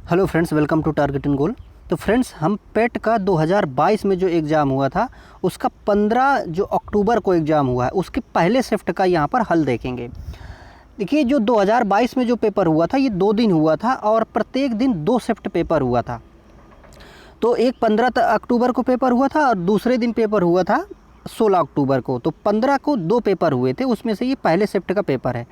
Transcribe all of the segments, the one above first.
Hello friends, welcome to target and goal. तो friends, हम पेट का 2022 में जो एग्ज़ाम हुआ था उसका 15 जो अक्टूबर को एग्ज़ाम हुआ है उसके पहले शिफ्ट का यहाँ पर हल देखेंगे। देखिए, जो 2022 में जो पेपर हुआ था ये 2 दिन हुआ था और प्रत्येक दिन 2 शिफ्ट पेपर हुआ था। तो एक 15 अक्टूबर को पेपर हुआ था और दूसरे दिन पेपर हुआ था 16 अक्टूबर को। तो 15 को 2 पेपर हुए थे, उसमें से ये पहले शिफ्ट का पेपर है।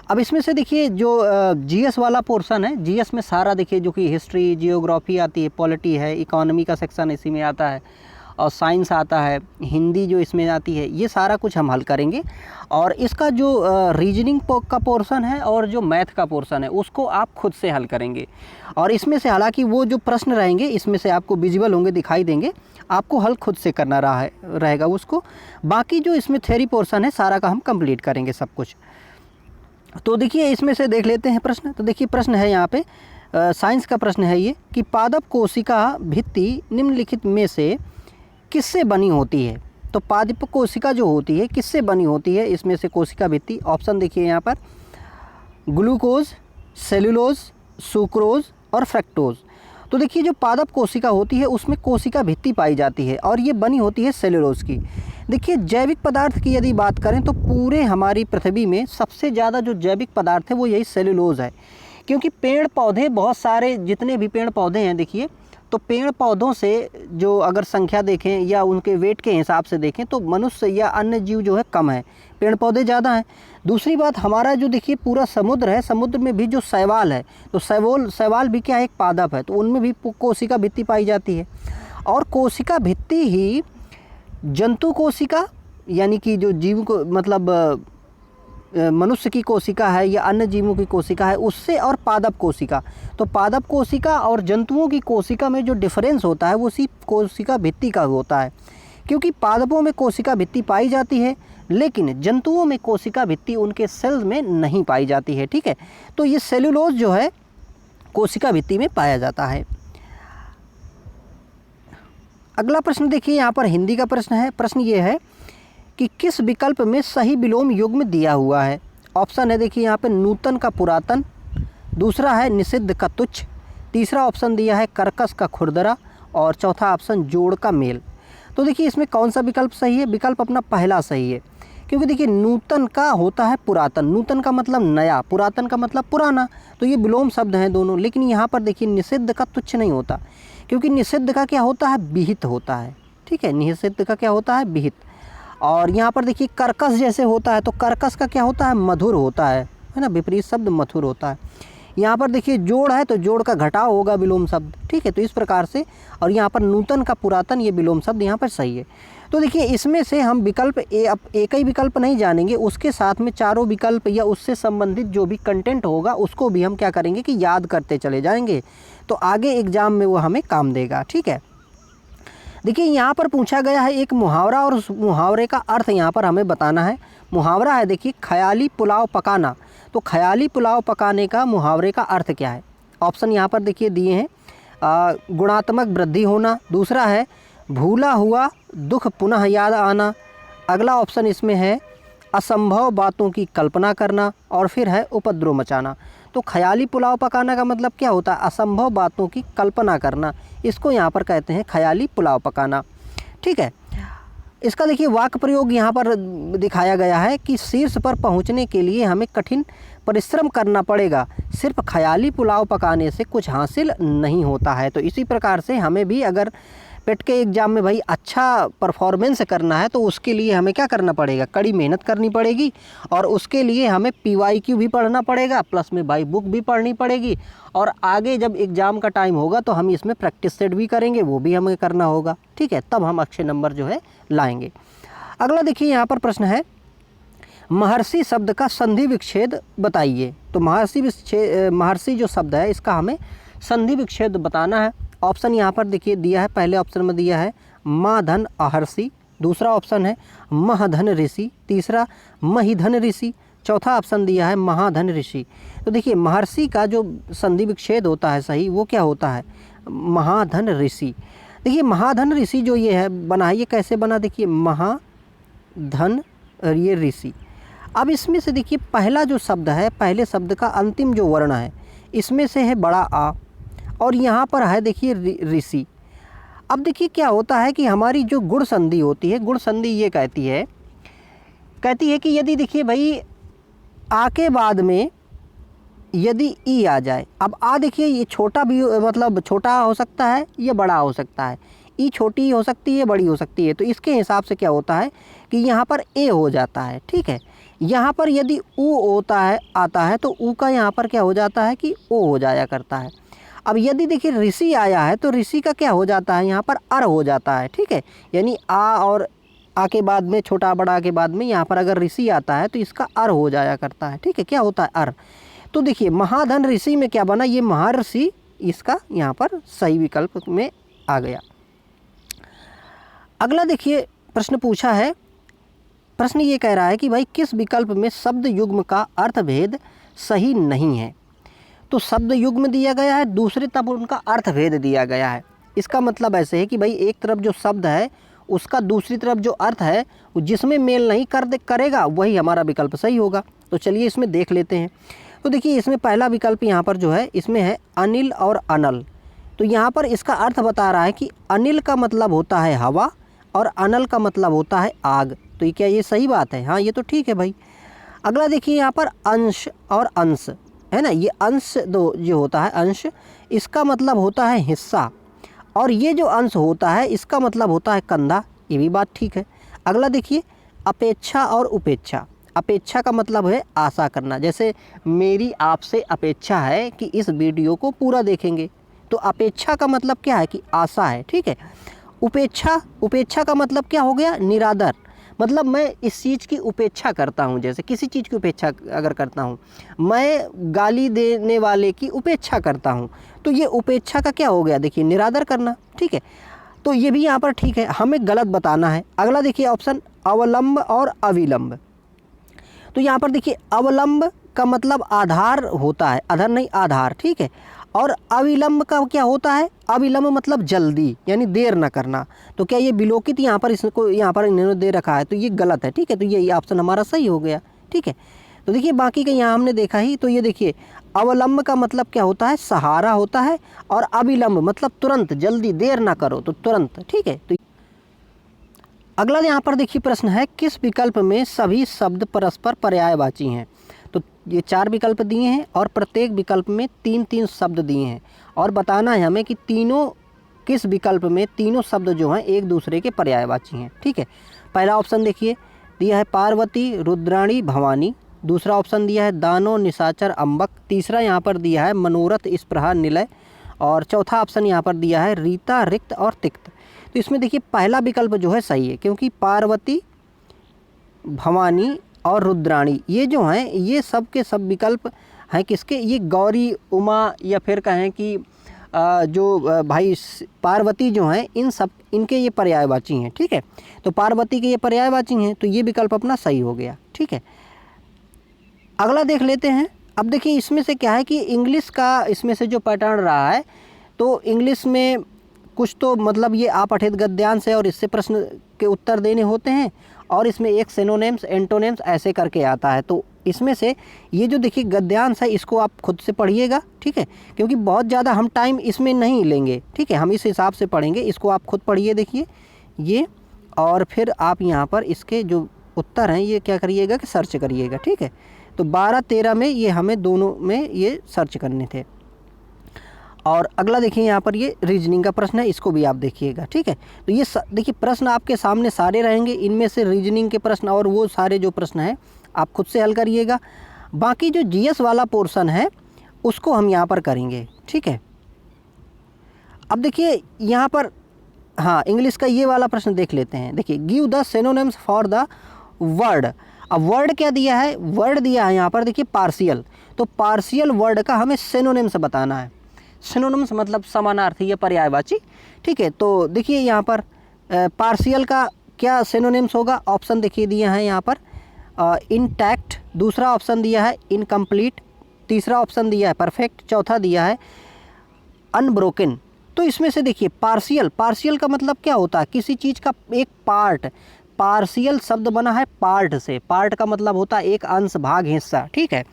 अब इसमें से देखिए जो जीएस वाला पोर्शन है, जीएस में सारा देखिए जो कि हिस्ट्री, जियोग्राफी आती है, पॉलिटी है, इकोनॉमी का सेक्शन इसी में आता है और साइंस आता है, हिंदी जो इसमें आती है, ये सारा कुछ हम हल करेंगे। और इसका जो रीजनिंग का पोर्शन है और जो मैथ का पोर्शन है उसको आप खुद से हल करेंगे। और इसमें से हालांकि वो जो प्रश्न रहेंगे इसमें से आपको विजिबल होंगे, दिखाई देंगे, आपको हल खुद से करना रहेगा उसको। बाकी जो इसमें थ्योरी पोर्शन है सारा का हम कंप्लीट करेंगे सब कुछ। तो देखिए इसमें से देख लेते हैं प्रश्न। तो देखिए प्रश्न है यहाँ पे साइंस का प्रश्न है ये कि पादप कोशिका भित्ति निम्नलिखित में से किससे बनी होती है। तो पादप कोशिका जो होती है किससे बनी होती है, इसमें से कोशिका भित्ति। ऑप्शन देखिए यहाँ पर ग्लूकोज, सेलुलोज, सुक्रोज और फ्रक्टोज। तो देखिए जो पादप कोशिका होती है उसमें कोशिका भित्ति पाई जाती है और ये बनी होती है सेलुलोज की। देखिए जैविक पदार्थ की यदि बात करें तो पूरे हमारी पृथ्वी में सबसे ज़्यादा जो जैविक पदार्थ है वो यही सेलुलोज है। क्योंकि पेड़ पौधे बहुत सारे, जितने भी पेड़ पौधे हैं देखिए, तो पेड़ पौधों से जो अगर संख्या देखें या उनके वेट के हिसाब से देखें तो मनुष्य या अन्य जीव जो है कम है, पेड़ पौधे ज़्यादा हैं। दूसरी बात, हमारा जो देखिए पूरा समुद्र है, समुद्र में भी जो शैवाल है तो शैवाल भी क्या है, एक पादप है, तो उनमें भी कोशिका भित्ति पाई जाती है। और कोशिका भित्ति ही जंतु कोशिका यानी कि जो जीव को मतलब मनुष्य की कोशिका है या अन्य जीवों की कोशिका है उससे, और पादप कोशिका, तो पादप कोशिका और जंतुओं की कोशिका में जो डिफरेंस होता है वो उसी कोशिका भित्ति का होता है। क्योंकि पादपों में कोशिका भित्ति पाई जाती है लेकिन जंतुओं में कोशिका भित्ति उनके सेल्स में नहीं पाई जाती है। ठीक है, तो ये सेलुलोज जो है कोशिका भित्ति में पाया जाता है। अगला प्रश्न देखिए यहाँ पर हिंदी का प्रश्न है। प्रश्न ये है कि किस विकल्प में सही विलोम युग्म दिया हुआ है। ऑप्शन है देखिए यहाँ पे नूतन का पुरातन, दूसरा है निषिद्ध का तुच्छ, तीसरा ऑप्शन दिया है कर्कश का खुरदरा और चौथा ऑप्शन जोड़ का मेल। तो देखिए इसमें कौन सा विकल्प सही है। विकल्प अपना पहला सही है, क्योंकि देखिए नूतन का होता है पुरातन, नूतन का मतलब नया, पुरातन का मतलब पुराना, तो ये विलोम शब्द हैं दोनों। लेकिन यहाँ पर देखिए निषिद्ध का तुच्छ नहीं होता, क्योंकि निषिद्ध का क्या होता है, विहित होता है। ठीक है, निषिद्ध का क्या होता है, विहित। और यहाँ पर देखिए कर्कश जैसे होता है तो कर्कश का क्या होता है, मधुर होता है ना, विपरीत शब्द मधुर होता है। यहाँ पर देखिए जोड़ है तो जोड़ का घटाव होगा विलोम शब्द। ठीक है, तो इस प्रकार से। और यहाँ पर नूतन का पुरातन, ये विलोम शब्द यहाँ पर सही है। तो देखिए इसमें से हम विकल्प एक ही विकल्प नहीं जानेंगे, उसके साथ में चारों विकल्प या उससे संबंधित जो भी कंटेंट होगा उसको भी हम क्या करेंगे कि याद करते चले जाएंगे, तो आगे एग्जाम में वो हमें काम देगा। ठीक है, देखिए यहाँ पर पूछा गया है एक मुहावरा और उस मुहावरे का अर्थ यहाँ पर हमें बताना है। मुहावरा है देखिए ख्याली पुलाव पकाना। तो ख्याली पुलाव पकाने का मुहावरे का अर्थ क्या है। ऑप्शन यहाँ पर देखिए दिए हैं, गुणात्मक वृद्धि होना, दूसरा है भूला हुआ दुख पुनः याद आना, अगला ऑप्शन इसमें है असंभव बातों की कल्पना करना, और फिर है उपद्रव मचाना। तो ख्याली पुलाव पकाना का मतलब क्या होता है, असंभव बातों की कल्पना करना, इसको यहाँ पर कहते हैं ख्याली पुलाव पकाना। ठीक है, इसका देखिए वाक्य प्रयोग यहाँ पर दिखाया गया है कि शीर्ष पर पहुँचने के लिए हमें कठिन परिश्रम करना पड़ेगा, सिर्फ ख्याली पुलाव पकाने से कुछ हासिल नहीं होता है। तो इसी प्रकार से हमें भी अगर पेट के एग्ज़ाम में भाई अच्छा परफॉर्मेंस करना है तो उसके लिए हमें क्या करना पड़ेगा, कड़ी मेहनत करनी पड़ेगी। और उसके लिए हमें PYQ भी पढ़ना पड़ेगा, प्लस में भाई बुक भी पढ़नी पड़ेगी। और आगे जब एग्ज़ाम का टाइम होगा तो हम इसमें प्रैक्टिस सेट भी करेंगे, वो भी हमें करना होगा। ठीक है, तब हम अच्छे नंबर जो है लाएंगे। अगला देखिए यहाँ पर प्रश्न है महर्षि शब्द का संधि विच्छेद बताइए। तो महर्षि जो शब्द है इसका हमें संधि विच्छेद बताना है। ऑप्शन यहाँ पर देखिए दिया है, पहले ऑप्शन में दिया है माधन अहर्षि, दूसरा ऑप्शन है महधन ऋषि, तीसरा महिधन ऋषि, चौथा ऑप्शन दिया है महाधन ऋषि। तो देखिए महर्षि का जो संधि विच्छेद होता है सही वो क्या होता है, महाधन ऋषि। देखिए महाधन ऋषि जो ये है बना है, ये कैसे बना, देखिए महाधन ये ऋषि। अब इसमें से देखिए पहला जो शब्द है, पहले शब्द का अंतिम जो वर्ण है इसमें से है बड़ा आ, और यहाँ पर है देखिए ऋषि। अब देखिए क्या होता है कि हमारी जो गुण संधि होती है, गुण संधि ये कहती है कि यदि देखिए भाई आ के बाद में यदि ई आ जाए, अब आ देखिए ये छोटा भी मतलब छोटा हो सकता है, ये बड़ा हो सकता है, ई छोटी हो सकती है, बड़ी हो सकती है। तो इसके हिसाब से क्या होता है कि यहाँ पर ए हो जाता है, ठीक है। यहाँ पर यदि ऊ होता है आता है तो ऊ का यहाँ पर क्या हो जाता है कि ओ हो जाया करता है। अब यदि देखिए ऋषि आया है तो ऋषि का क्या हो जाता है, यहाँ पर अर हो जाता है, ठीक है। यानी आ और आ के बाद में छोटा बड़ा के बाद में यहाँ पर अगर ऋषि आता है तो इसका अर हो जाया करता है, ठीक है। क्या होता है, अर। तो देखिए महाधन ऋषि में क्या बना, ये महर्षि, इसका यहाँ पर सही विकल्प में आ गया। अगला देखिए प्रश्न पूछा है, प्रश्न ये कह रहा है कि भाई किस विकल्प में शब्द युग्म का अर्थभेद सही नहीं है। तो शब्द युग्म दिया गया है, दूसरे तब उनका अर्थभेद दिया गया है। इसका मतलब ऐसे है कि भाई एक तरफ जो शब्द है उसका दूसरी तरफ जो अर्थ है जिसमें मेल नहीं करेगा वही हमारा विकल्प सही होगा। तो चलिए इसमें देख लेते हैं। तो देखिए इसमें पहला विकल्प यहाँ पर जो है इसमें है अनिल और अनल। तो यहाँ पर इसका अर्थ बता रहा है कि अनिल का मतलब होता है हवा और अनल का मतलब होता है आग। तो ये क्या ये सही बात है, हाँ ये तो ठीक है भाई। अगला देखिए यहाँ पर अंश और अंश है ना, ये अंश दो जो होता है अंश, इसका मतलब होता है हिस्सा, और ये जो अंश होता है इसका मतलब होता है कंधा। ये भी बात ठीक है। अगला देखिए अपेक्षा और उपेक्षा। अपेक्षा का मतलब है आशा करना, जैसे मेरी आपसे अपेक्षा है कि इस वीडियो को पूरा देखेंगे। तो अपेक्षा का मतलब क्या है कि आशा है, ठीक है। उपेक्षा का मतलब क्या हो गया, निरादर, मतलब मैं इस चीज़ की उपेक्षा करता हूँ। जैसे किसी चीज़ की उपेक्षा अगर करता हूँ, मैं गाली देने वाले की उपेक्षा करता हूँ, तो ये उपेक्षा का क्या हो गया, देखिए निरादर करना, ठीक है। तो ये भी यहाँ पर ठीक है, हमें गलत बताना है। अगला देखिए ऑप्शन अवलंब और अविलंब। तो यहाँ पर देखिए अवलंब का मतलब आधार होता है, अधर नहीं आधार, ठीक है। और अविलंब का क्या होता है, अविलंब मतलब जल्दी यानी देर ना करना। तो क्या ये विलोकित यहाँ पर इसको यहाँ पर इन्होंने दे रखा है, तो ये गलत है, ठीक है। तो ये ऑप्शन हमारा सही हो गया, ठीक है। तो देखिए बाकी का यहाँ हमने देखा ही। तो ये देखिए अवलंब का मतलब क्या होता है, सहारा होता है, और अविलंब मतलब तुरंत, जल्दी, देर ना करो, तो तुरंत, ठीक है। तो अगला यहाँ पर देखिए प्रश्न है किस विकल्प में सभी शब्द परस्पर पर्यायवाची हैं। तो ये 4 विकल्प दिए हैं और प्रत्येक विकल्प में 3-3 शब्द दिए हैं, और बताना है हमें कि तीनों किस विकल्प में तीनों शब्द जो हैं एक दूसरे के पर्यायवाची हैं, ठीक है। पहला ऑप्शन देखिए दिया है पार्वती, रुद्राणी, भवानी। दूसरा ऑप्शन दिया है दानो, निशाचर, अम्बक। तीसरा यहाँ पर दिया है मनोरथ, स्पृहा, निलय। और चौथा ऑप्शन यहाँ पर दिया है रीता, रिक्त और तिक्त। तो इसमें देखिए पहला विकल्प जो है सही है, क्योंकि पार्वती, भवानी और रुद्राणी ये जो हैं ये सब के सब विकल्प हैं किसके, ये गौरी, उमा, या फिर कहें कि जो भाई पार्वती जो हैं इन सब इनके ये पर्यायवाची हैं, ठीक है। तो पार्वती के ये पर्यायवाची हैं, तो ये विकल्प अपना सही हो गया, ठीक है। अगला देख लेते हैं। अब देखिए इसमें से क्या है कि इंग्लिश का इसमें से जो पैटर्न रहा है, तो इंग्लिश में कुछ तो मतलब ये अपठित गद्यांश है और इससे प्रश्न के उत्तर देने होते हैं, और इसमें एक सिनोनिम्स, एंटोनिम्स ऐसे करके आता है। तो इसमें से ये जो देखिए गद्यांश है इसको आप खुद से पढ़िएगा, ठीक है, क्योंकि बहुत ज़्यादा हम टाइम इसमें नहीं लेंगे, ठीक है। हम इस हिसाब से पढ़ेंगे, इसको आप खुद पढ़िए देखिए ये, और फिर आप यहाँ पर इसके जो उत्तर हैं ये क्या करिएगा कि सर्च करिएगा, ठीक है। तो 12-13 में ये हमें दोनों में ये सर्च करने थे। और अगला देखिए यहाँ पर ये रीजनिंग का प्रश्न है, इसको भी आप देखिएगा, ठीक है। तो ये देखिए प्रश्न आपके सामने सारे रहेंगे, इनमें से रीजनिंग के प्रश्न और वो सारे जो प्रश्न हैं आप खुद से हल करिएगा। बाकी जो जीएस वाला पोर्शन है उसको हम यहाँ पर करेंगे, ठीक है। अब देखिए यहाँ पर हाँ इंग्लिश का ये वाला प्रश्न देख लेते हैं। देखिए give the synonyms for the word. अब वर्ड क्या दिया है, वर्ड दिया है यहाँ पर देखिए पार्शियल। तो पार्शियल वर्ड का हमें सिनोनिम्स बताना है। सिनोनिम्स मतलब समानार्थी या पर्यायवाची, ठीक है। तो देखिए यहाँ पर पार्शियल का क्या सिनोनिम्स होगा, ऑप्शन देखिए दिए हैं यहाँ पर इंटैक्ट, दूसरा ऑप्शन दिया है इनकम्प्लीट, तीसरा ऑप्शन दिया है परफेक्ट, चौथा दिया है अनब्रोकन। तो इसमें से देखिए पार्शियल का मतलब क्या होता है, किसी चीज़ का एक पार्ट। पार्शियल शब्द बना है पार्ट से, पार्ट का मतलब होता है एक अंश, भाग, हिस्सा, ठीक है।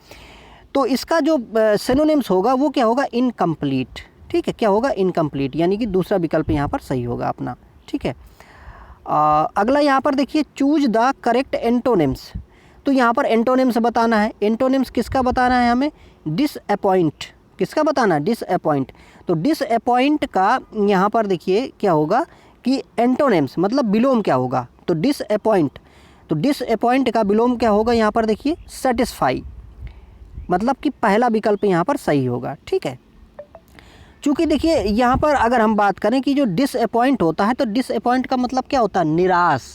तो इसका जो सिनोनिम्स होगा वो क्या होगा, इनकम्प्लीट, ठीक है, क्या होगा, इनकम्प्लीट, यानी कि दूसरा विकल्प यहाँ पर सही होगा अपना। ठीक है, अगला यहाँ पर देखिए, चूज द करेक्ट एंटोनिम्स। तो यहाँ पर एंटोनिम्स बताना है। एंटोनिम्स किसका बताना है हमें, डिसअपॉइंट। किसका बताना है, डिसअपॉइंट। तो डिसअपॉइंट का यहाँ पर देखिए क्या होगा कि एंटोनिम्स मतलब विलोम क्या होगा, तो डिसअपॉइंट। तो डिसअपॉइंट का विलोम क्या होगा यहाँ पर देखिए, सेटिस्फाई, मतलब कि पहला विकल्प यहाँ पर सही होगा। ठीक है, चूँकि देखिए यहाँ पर अगर हम बात करें कि जो डिसअपॉइंट होता है, तो डिसअपॉइंट का मतलब क्या होता है, निराश,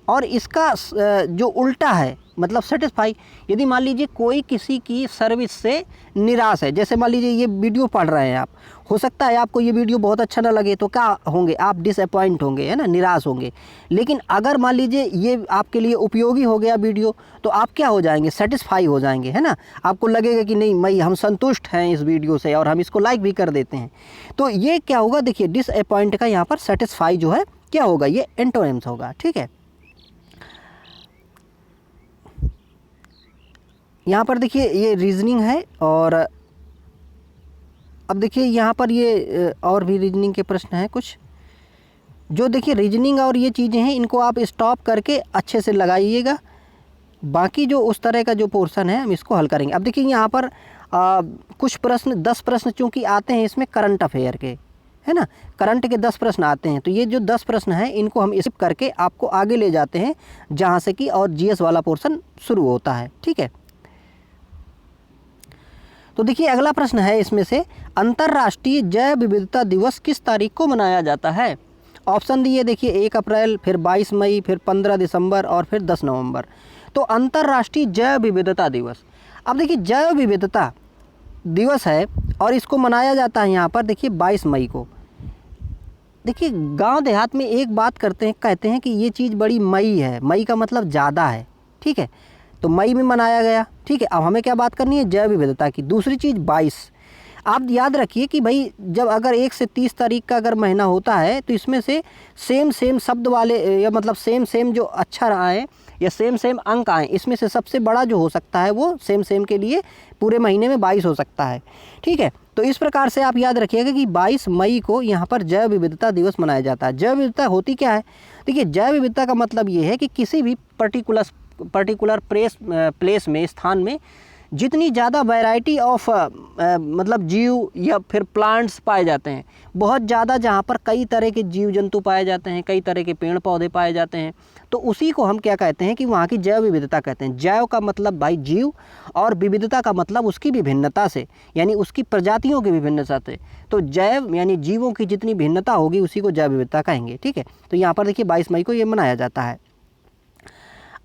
और इसका जो उल्टा है मतलब सेटिस्फाई। यदि मान लीजिए कोई किसी की सर्विस से निराश है, जैसे मान लीजिए ये वीडियो पढ़ रहे हैं आप, हो सकता है आपको ये वीडियो बहुत अच्छा ना लगे, तो क्या होंगे आप, डिसअपॉइंट होंगे, है ना, निराश होंगे। लेकिन अगर मान लीजिए ये आपके लिए उपयोगी हो गया वीडियो, तो आप क्या हो जाएंगे, सेटिस्फाई हो जाएंगे, है ना। आपको लगेगा कि नहीं भाई हम संतुष्ट हैं इस वीडियो से, और हम इसको लाइक भी कर देते हैं। तो ये क्या होगा, देखिए डिसअपॉइंट का यहाँ पर सेटिस्फाई जो है क्या होगा, ये एंटोनिम्स होगा। ठीक है, यहाँ पर देखिए ये रीजनिंग है, और अब देखिए यहाँ पर ये और भी रीजनिंग के प्रश्न हैं कुछ, जो देखिए रीजनिंग और ये चीज़ें हैं, इनको आप स्टॉप करके अच्छे से लगाइएगा। बाकी जो उस तरह का जो पोर्शन है हम इसको हल करेंगे। अब देखिए यहाँ पर कुछ प्रश्न 10 प्रश्न चूँकि आते हैं इसमें करंट अफेयर के, है ना, करंट के 10 प्रश्न आते हैं। तो ये जो 10 प्रश्न हैं इनको हम स्किप करके आपको आगे ले जाते हैं, जहाँ से कि और जीएस वाला पोर्शन शुरू होता है। ठीक है, तो देखिए अगला प्रश्न है इसमें से, अंतर्राष्ट्रीय जैव विविधता दिवस किस तारीख को मनाया जाता है। ऑप्शन दिए देखिए 1 अप्रैल, फिर 22 मई, फिर 15 दिसंबर और फिर 10 नवंबर। तो अंतर्राष्ट्रीय जैव विविधता दिवस, अब देखिए जैव विविधता दिवस है और इसको मनाया जाता है यहाँ पर देखिए 22 मई को। देखिए गांव देहात में एक बात कहते हैं कि ये चीज़ बड़ी मई है, मई का मतलब ज़्यादा है। ठीक है, तो मई में मनाया गया। ठीक है, अब हमें क्या बात करनी है, जैव विविधता की। दूसरी चीज़ 22, आप याद रखिए कि भाई जब अगर 1 से 30 तारीख का अगर महीना होता है, तो इसमें से सेम शब्द वाले या मतलब सेम जो अक्षर आए या सेम अंक आए, इसमें से सबसे बड़ा जो हो सकता है वो सेम के लिए पूरे महीने में 22 हो सकता है। ठीक है, तो इस प्रकार से आप याद रखिएगा कि 22 मई को यहाँ पर जैव विविधता दिवस मनाया जाता है। जैव विविधता होती क्या है, देखिए जैव विविधता का मतलब ये है कि किसी भी पर्टिकुलर प्लेस में, स्थान में जितनी ज़्यादा वैरायटी ऑफ मतलब जीव या फिर प्लांट्स पाए जाते हैं, बहुत ज़्यादा, जहाँ पर कई तरह के जीव जंतु पाए जाते हैं, कई तरह के पेड़ पौधे पाए जाते हैं, तो उसी को हम क्या कहते हैं कि वहाँ की जैव विविधता कहते हैं। जैव का मतलब भाई जीव, और विविधता का मतलब उसकी विभिन्नता से, यानी उसकी प्रजातियों की विभिन्नता से। तो जैव यानी जीवों की जितनी भिन्नता होगी उसी को जैव विविधता कहेंगे। ठीक है, तो यहाँ पर देखिए 22 मई को ये मनाया जाता है।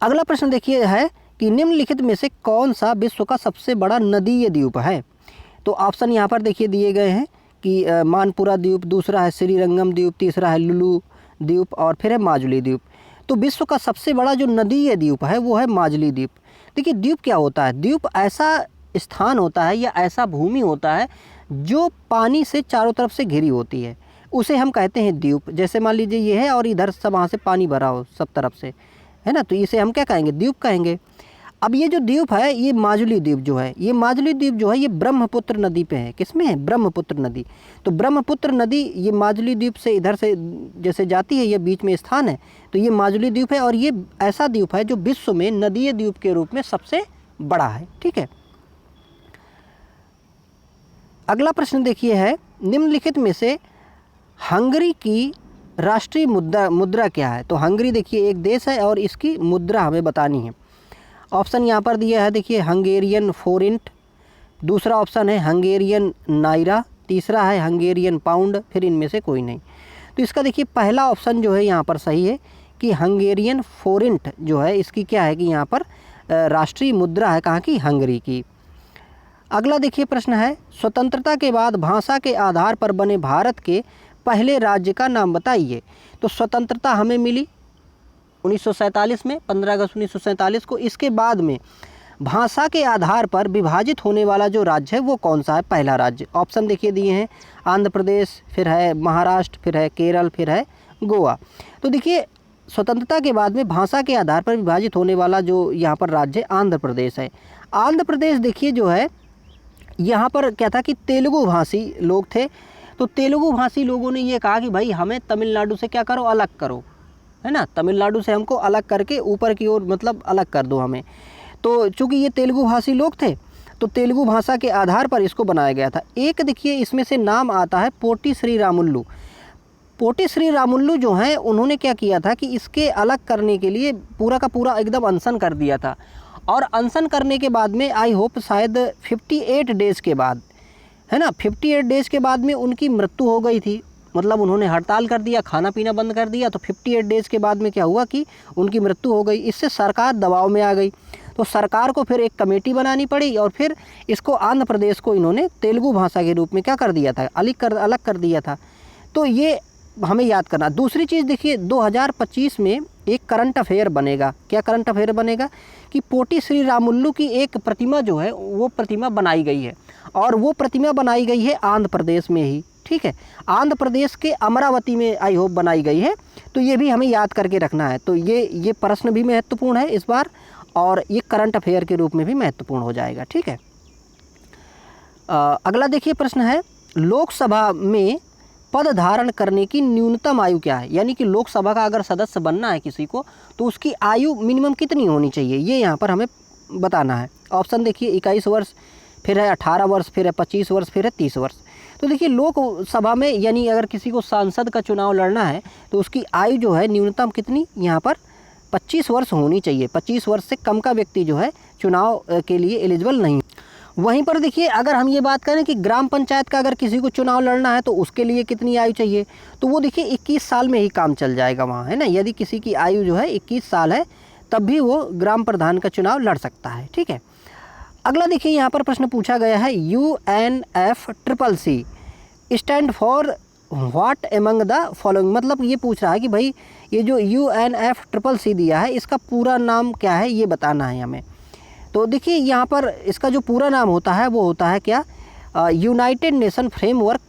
अगला प्रश्न देखिए है कि निम्नलिखित में से कौन सा विश्व का सबसे बड़ा नदीय द्वीप है। तो ऑप्शन यहाँ पर देखिए दिए गए हैं कि मानपुरा द्वीप, दूसरा है श्रीरंगम द्वीप, तीसरा है लुलू द्वीप और फिर है माजुली द्वीप। तो विश्व का सबसे बड़ा जो नदीय द्वीप है वो है माजुली द्वीप। देखिए द्वीप क्या होता है, द्वीप ऐसा स्थान होता है या ऐसा भूमि होता है जो पानी से चारों तरफ से घिरी होती है, उसे हम कहते हैं द्वीप। जैसे मान लीजिए ये है और इधर सब वहाँ से पानी भरा हो सब तरफ से, है ना, तो इसे हम क्या कहेंगे, द्वीप कहेंगे। अब ये जो द्वीप है, ये माजुली द्वीप जो है, ये माजुली द्वीप जो है ये ब्रह्मपुत्र नदी पे है। किसमें है, ब्रह्मपुत्र नदी। तो ब्रह्मपुत्र नदी ये माजुली द्वीप से इधर से जैसे जाती है, ये बीच में स्थान है, तो ये माजुली द्वीप है, और ये ऐसा द्वीप है जो विश्व में नदीय द्वीप के रूप में सबसे बड़ा है। ठीक है, अगला प्रश्न देखिए है, निम्नलिखित में से हंगरी की राष्ट्रीय मुद्रा क्या है। तो हंगरी देखिए एक देश है और इसकी मुद्रा हमें बतानी है। ऑप्शन यहाँ पर दिया है देखिए हंगेरियन फोरिंट, दूसरा ऑप्शन है हंगेरियन नायरा, तीसरा है हंगेरियन पाउंड, फिर इनमें से कोई नहीं। तो इसका देखिए पहला ऑप्शन जो है यहाँ पर सही है कि हंगेरियन फोरिंट जो है इसकी क्या है कि यहाँ पर राष्ट्रीय मुद्रा है कहाँ की, हंगरी की। अगला देखिए प्रश्न है, स्वतंत्रता के बाद भाषा के आधार पर बने भारत के पहले राज्य का नाम बताइए। तो स्वतंत्रता हमें मिली 1947 में, 15 अगस्त 1947 को। इसके बाद में भाषा के आधार पर विभाजित होने वाला जो राज्य है वो कौन सा है, पहला राज्य। ऑप्शन देखिए दिए हैं, आंध्र प्रदेश, फिर है महाराष्ट्र, फिर है केरल, फिर है गोवा। तो देखिए स्वतंत्रता के बाद में भाषा के आधार पर विभाजित होने वाला जो यहाँ पर राज्य आंध्र प्रदेश है। आंध्र प्रदेश देखिए जो है यहाँ पर क्या था कि तेलुगु भाषी लोग थे, तो तेलुगु भाषी लोगों ने ये कहा कि भाई हमें तमिलनाडु से क्या करो, अलग करो, है ना, तमिलनाडु से हमको अलग करके ऊपर की ओर मतलब अलग कर दो हमें। तो चूँकि ये तेलुगु भाषी लोग थे तो तेलुगु भाषा के आधार पर इसको बनाया गया था। एक देखिए इसमें से नाम आता है पोटी श्रीरामुल्लू। पोटी श्रीरामुल्लू जो हैं उन्होंने क्या किया था कि इसके अलग करने के लिए पूरा का पूरा एकदम अनशन कर दिया था, और अनशन करने के बाद में आई होप शायद 58 डेज़ के बाद, है ना, 58 डेज़ के बाद में उनकी मृत्यु हो गई थी। मतलब उन्होंने हड़ताल कर दिया, खाना पीना बंद कर दिया, तो 58 डेज़ के बाद में क्या हुआ कि उनकी मृत्यु हो गई। इससे सरकार दबाव में आ गई, तो सरकार को फिर एक कमेटी बनानी पड़ी और फिर इसको आंध्र प्रदेश को इन्होंने तेलुगु भाषा के रूप में क्या कर दिया था, अलग कर दिया था। तो ये हमें याद करना। दूसरी चीज़ देखिए 2025 में एक करंट अफेयर बनेगा। क्या करंट अफेयर बनेगा कि पोटी श्रीरामुल्लू की एक प्रतिमा जो है वो प्रतिमा बनाई गई है, और वो प्रतिमा बनाई गई है आंध्र प्रदेश में ही, ठीक है, आंध्र प्रदेश के अमरावती में आई होप बनाई गई है। तो ये भी हमें याद करके रखना है। तो ये प्रश्न भी महत्वपूर्ण है इस बार, और ये करंट अफेयर के रूप में भी महत्वपूर्ण हो जाएगा, ठीक है। अगला देखिए प्रश्न है, लोकसभा में पद धारण करने की न्यूनतम आयु क्या है? यानी कि लोकसभा का अगर सदस्य बनना है किसी को तो उसकी आयु मिनिमम कितनी होनी चाहिए, ये यहाँ पर हमें बताना है। ऑप्शन देखिए 21 वर्ष, फिर है 18 वर्ष, फिर है 25 वर्ष, फिर है 30 वर्ष। तो देखिए लोकसभा में यानी अगर किसी को सांसद का चुनाव लड़ना है तो उसकी आयु जो है न्यूनतम कितनी, यहाँ पर 25 वर्ष होनी चाहिए। 25 वर्ष से कम का व्यक्ति जो है चुनाव के लिए एलिजिबल नहीं। वहीं पर देखिए अगर हम ये बात करें कि ग्राम पंचायत का अगर किसी को चुनाव लड़ना है तो उसके लिए कितनी आयु चाहिए, तो वो देखिए 21 साल में ही काम चल जाएगा वहाँ, है ना। यदि किसी की आयु जो है 21 साल है तब भी वो ग्राम प्रधान का चुनाव लड़ सकता है, ठीक है। अगला देखिए यहाँ पर प्रश्न पूछा गया है, UNFCCC stand for what among the following. मतलब ये पूछ रहा है कि भाई ये जो UNFCCC दिया है इसका पूरा नाम क्या है, ये बताना है हमें। तो देखिए यहाँ पर इसका जो पूरा नाम होता है वो होता है क्या, United Nation framework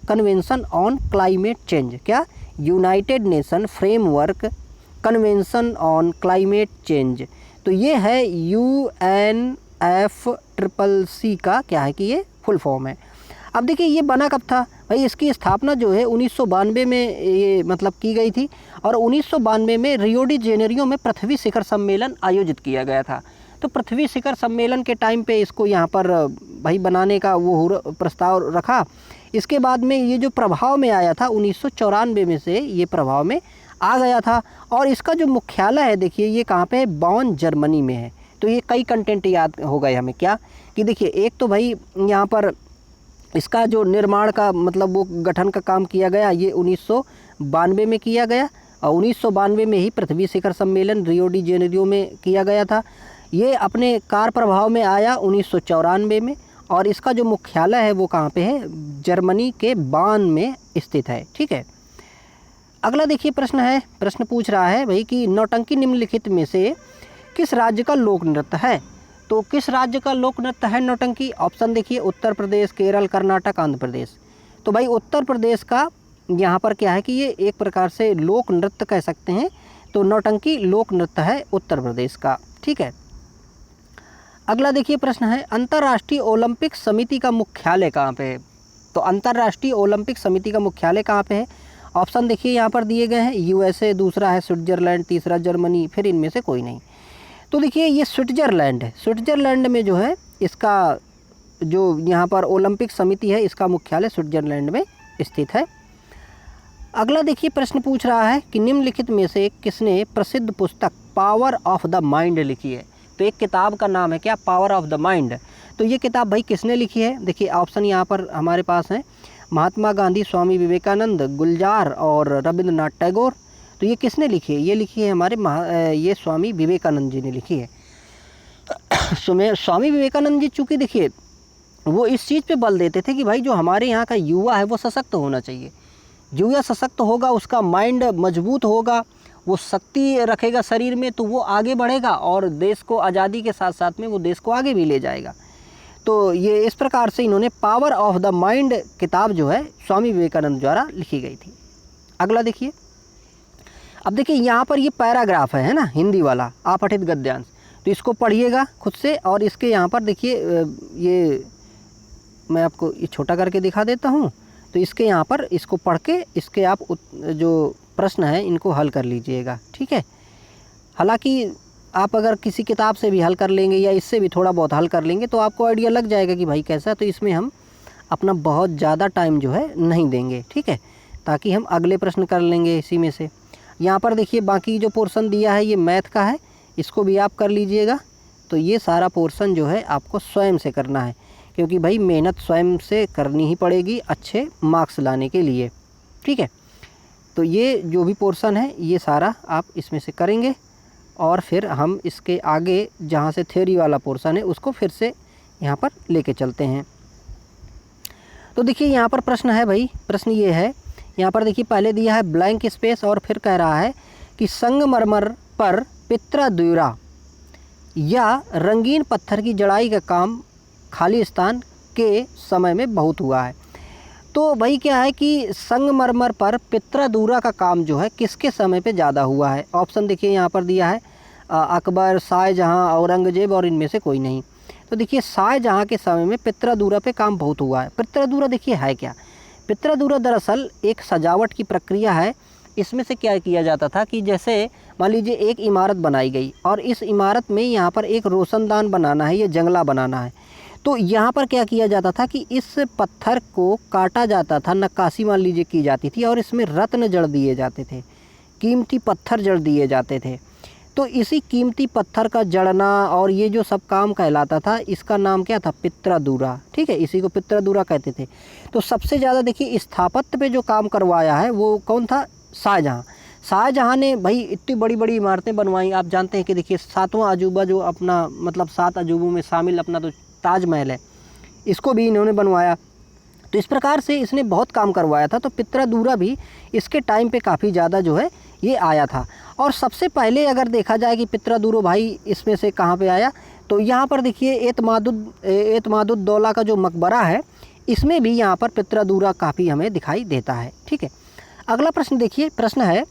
convention on climate change. क्या, United Nation framework convention on climate change. तो ये है UNFCCC का क्या है कि ये फुल फॉर्म है। अब देखिए ये बना कब था भाई, इसकी स्थापना जो है 1992 में ये मतलब की गई थी, और 1992 में रियो डी जेनेरियो में पृथ्वी शिखर सम्मेलन आयोजित किया गया था। तो पृथ्वी शिखर सम्मेलन के टाइम पे इसको यहाँ पर भाई बनाने का वो प्रस्ताव रखा। इसके बाद में ये जो प्रभाव में आया था 1994 में से ये प्रभाव में आ गया था, और इसका जो मुख्यालय है देखिए ये कहाँ पे है, बॉन जर्मनी में है। तो ये कई कंटेंट याद हो गए हमें, क्या कि देखिए एक तो भाई यहाँ पर इसका जो निर्माण का मतलब वो गठन का काम किया गया ये 1992 में किया गया, और 1992 में ही पृथ्वी शिखर सम्मेलन रियो डी जेनेरियो में किया गया था। ये अपने कार्य प्रभाव में आया 1994 में, और इसका जो मुख्यालय है वो कहाँ पे है, जर्मनी के बान में स्थित है, ठीक है। अगला देखिए प्रश्न है, प्रश्न पूछ रहा है भाई कि नौटंकी निम्नलिखित में से किस राज्य का लोक नृत्य है। तो किस राज्य का लोक नृत्य है नौटंकी? ऑप्शन देखिए उत्तर प्रदेश, केरल, कर्नाटक, आंध्र प्रदेश। तो भाई उत्तर प्रदेश का यहाँ पर क्या है कि ये एक प्रकार से लोक नृत्य कह सकते हैं। तो नौटंकी लोक नृत्य है उत्तर प्रदेश का, ठीक है। अगला देखिए प्रश्न है, अंतर्राष्ट्रीय ओलंपिक समिति का मुख्यालय कहाँ पे है। तो अंतर्राष्ट्रीय ओलंपिक समिति का मुख्यालय कहाँ पे है? ऑप्शन देखिए यहाँ पर दिए गए हैं, USA, दूसरा है स्विट्जरलैंड, तीसरा जर्मनी, फिर इनमें से कोई नहीं। तो देखिए ये स्विट्जरलैंड है। स्विट्जरलैंड में जो है इसका जो यहाँ पर ओलंपिक समिति है इसका मुख्यालय स्विट्जरलैंड में स्थित है। अगला देखिए प्रश्न पूछ रहा है कि निम्नलिखित में से किसने प्रसिद्ध पुस्तक पावर ऑफ द माइंड लिखी है। तो एक किताब का नाम है क्या, पावर ऑफ द माइंड। तो ये किताब भाई किसने लिखी है? देखिए ऑप्शन यहाँ पर हमारे पास है, महात्मा गांधी, स्वामी विवेकानंद, गुलजार और रविंद्रनाथ टैगोर। तो ये किसने लिखी है? ये लिखी है हमारे ये स्वामी विवेकानंद जी ने लिखी है। स्वामी विवेकानंद जी चूँकि देखिए वो इस चीज़ पे बल देते थे कि भाई जो हमारे यहाँ का युवा है वो सशक्त होना चाहिए। युवा सशक्त होगा, उसका माइंड मजबूत होगा, वो शक्ति रखेगा शरीर में, तो वो आगे बढ़ेगा और देश को आज़ादी के साथ साथ में वो देश को आगे भी ले जाएगा। तो ये इस प्रकार से इन्होंने पावर ऑफ द माइंड किताब जो है स्वामी विवेकानंद द्वारा लिखी गई थी। अगला देखिए, अब देखिए यहाँ पर ये पैराग्राफ है ना, हिंदी वाला अपठित गद्यांश। तो इसको पढ़िएगा खुद से, और इसके यहाँ पर देखिए ये मैं आपको ये छोटा करके दिखा देता हूँ। तो इसके यहाँ पर इसको पढ़ के इसके आप जो प्रश्न है इनको हल कर लीजिएगा, ठीक है। हालांकि आप अगर किसी किताब से भी हल कर लेंगे या इससे भी थोड़ा बहुत हल कर लेंगे तो आपको आइडिया लग जाएगा कि भाई कैसा, तो इसमें हम अपना बहुत ज़्यादा टाइम जो है नहीं देंगे, ठीक है, ताकि हम अगले प्रश्न कर लेंगे इसी में से। यहाँ पर देखिए बाकी जो पोर्शन दिया है ये मैथ का है, इसको भी आप कर लीजिएगा। तो ये सारा पोर्शन जो है आपको स्वयं से करना है, क्योंकि भाई मेहनत स्वयं से करनी ही पड़ेगी अच्छे मार्क्स लाने के लिए, ठीक है। तो ये जो भी पोर्शन है ये सारा आप इसमें से करेंगे और फिर हम इसके आगे जहाँ से थ्योरी वाला पोर्शन है उसको फिर से यहाँ पर लेके चलते हैं। तो देखिए यहाँ पर प्रश्न है भाई, प्रश्न ये है, यहाँ पर देखिए पहले दिया है ब्लैंक स्पेस और फिर कह रहा है कि संगमरमर पर पित्रादुरा या रंगीन पत्थर की जड़ाई का काम खाली स्थान के समय में बहुत हुआ है। तो भाई क्या है कि संगमरमर पर पित्रादुरा का काम जो है किसके समय पे ज़्यादा हुआ है। ऑप्शन देखिए यहाँ पर दिया है अकबर, शाहजहाँ, औरंगजेब और इनमें से कोई नहीं। तो देखिए शाहजहाँ के समय में पित्रादुरा पे काम बहुत हुआ है। पित्रादुरा देखिए है क्या, पित्रादुरा दरअसल एक सजावट की प्रक्रिया है। इसमें से क्या किया जाता था कि जैसे मान लीजिए एक इमारत बनाई गई और इस इमारत में यहाँ पर एक रोशनदान बनाना है या जंगला बनाना है, तो यहाँ पर क्या किया जाता था कि इस पत्थर को काटा जाता था, नक्काशी मान लीजिए की जाती थी और इसमें रत्न जड़ दिए जाते थे, कीमती पत्थर जड़ दिए जाते थे। तो इसी कीमती पत्थर का जड़ना और ये जो सब काम कहलाता था, इसका नाम क्या था, पित्रादुरा, ठीक है, इसी को पित्रादुरा कहते थे। तो सबसे ज़्यादा देखिए स्थापत्य पे जो काम करवाया है वो कौन था, शाहजहाँ। शाहजहाँ ने भाई इतनी बड़ी बड़ी इमारतें बनवाई। आप जानते हैं कि देखिए 7वां अजूबा जो अपना मतलब 7 अजूबों में शामिल अपना तो ताजमहल है, इसको भी इन्होंने बनवाया। तो इस प्रकार से इसने बहुत काम करवाया था। तो पित्रादुरा भी इसके टाइम पे काफ़ी ज़्यादा जो है ये आया था। और सबसे पहले अगर देखा जाए कि पित्रादुरा भाई इसमें से कहाँ पे आया, तो यहाँ पर देखिए एतमादुद्दौला का जो मकबरा है इसमें भी यहाँ पर पित्रादुरा काफ़ी हमें दिखाई देता है, ठीक है। अगला प्रश्न देखिए, प्रश्न है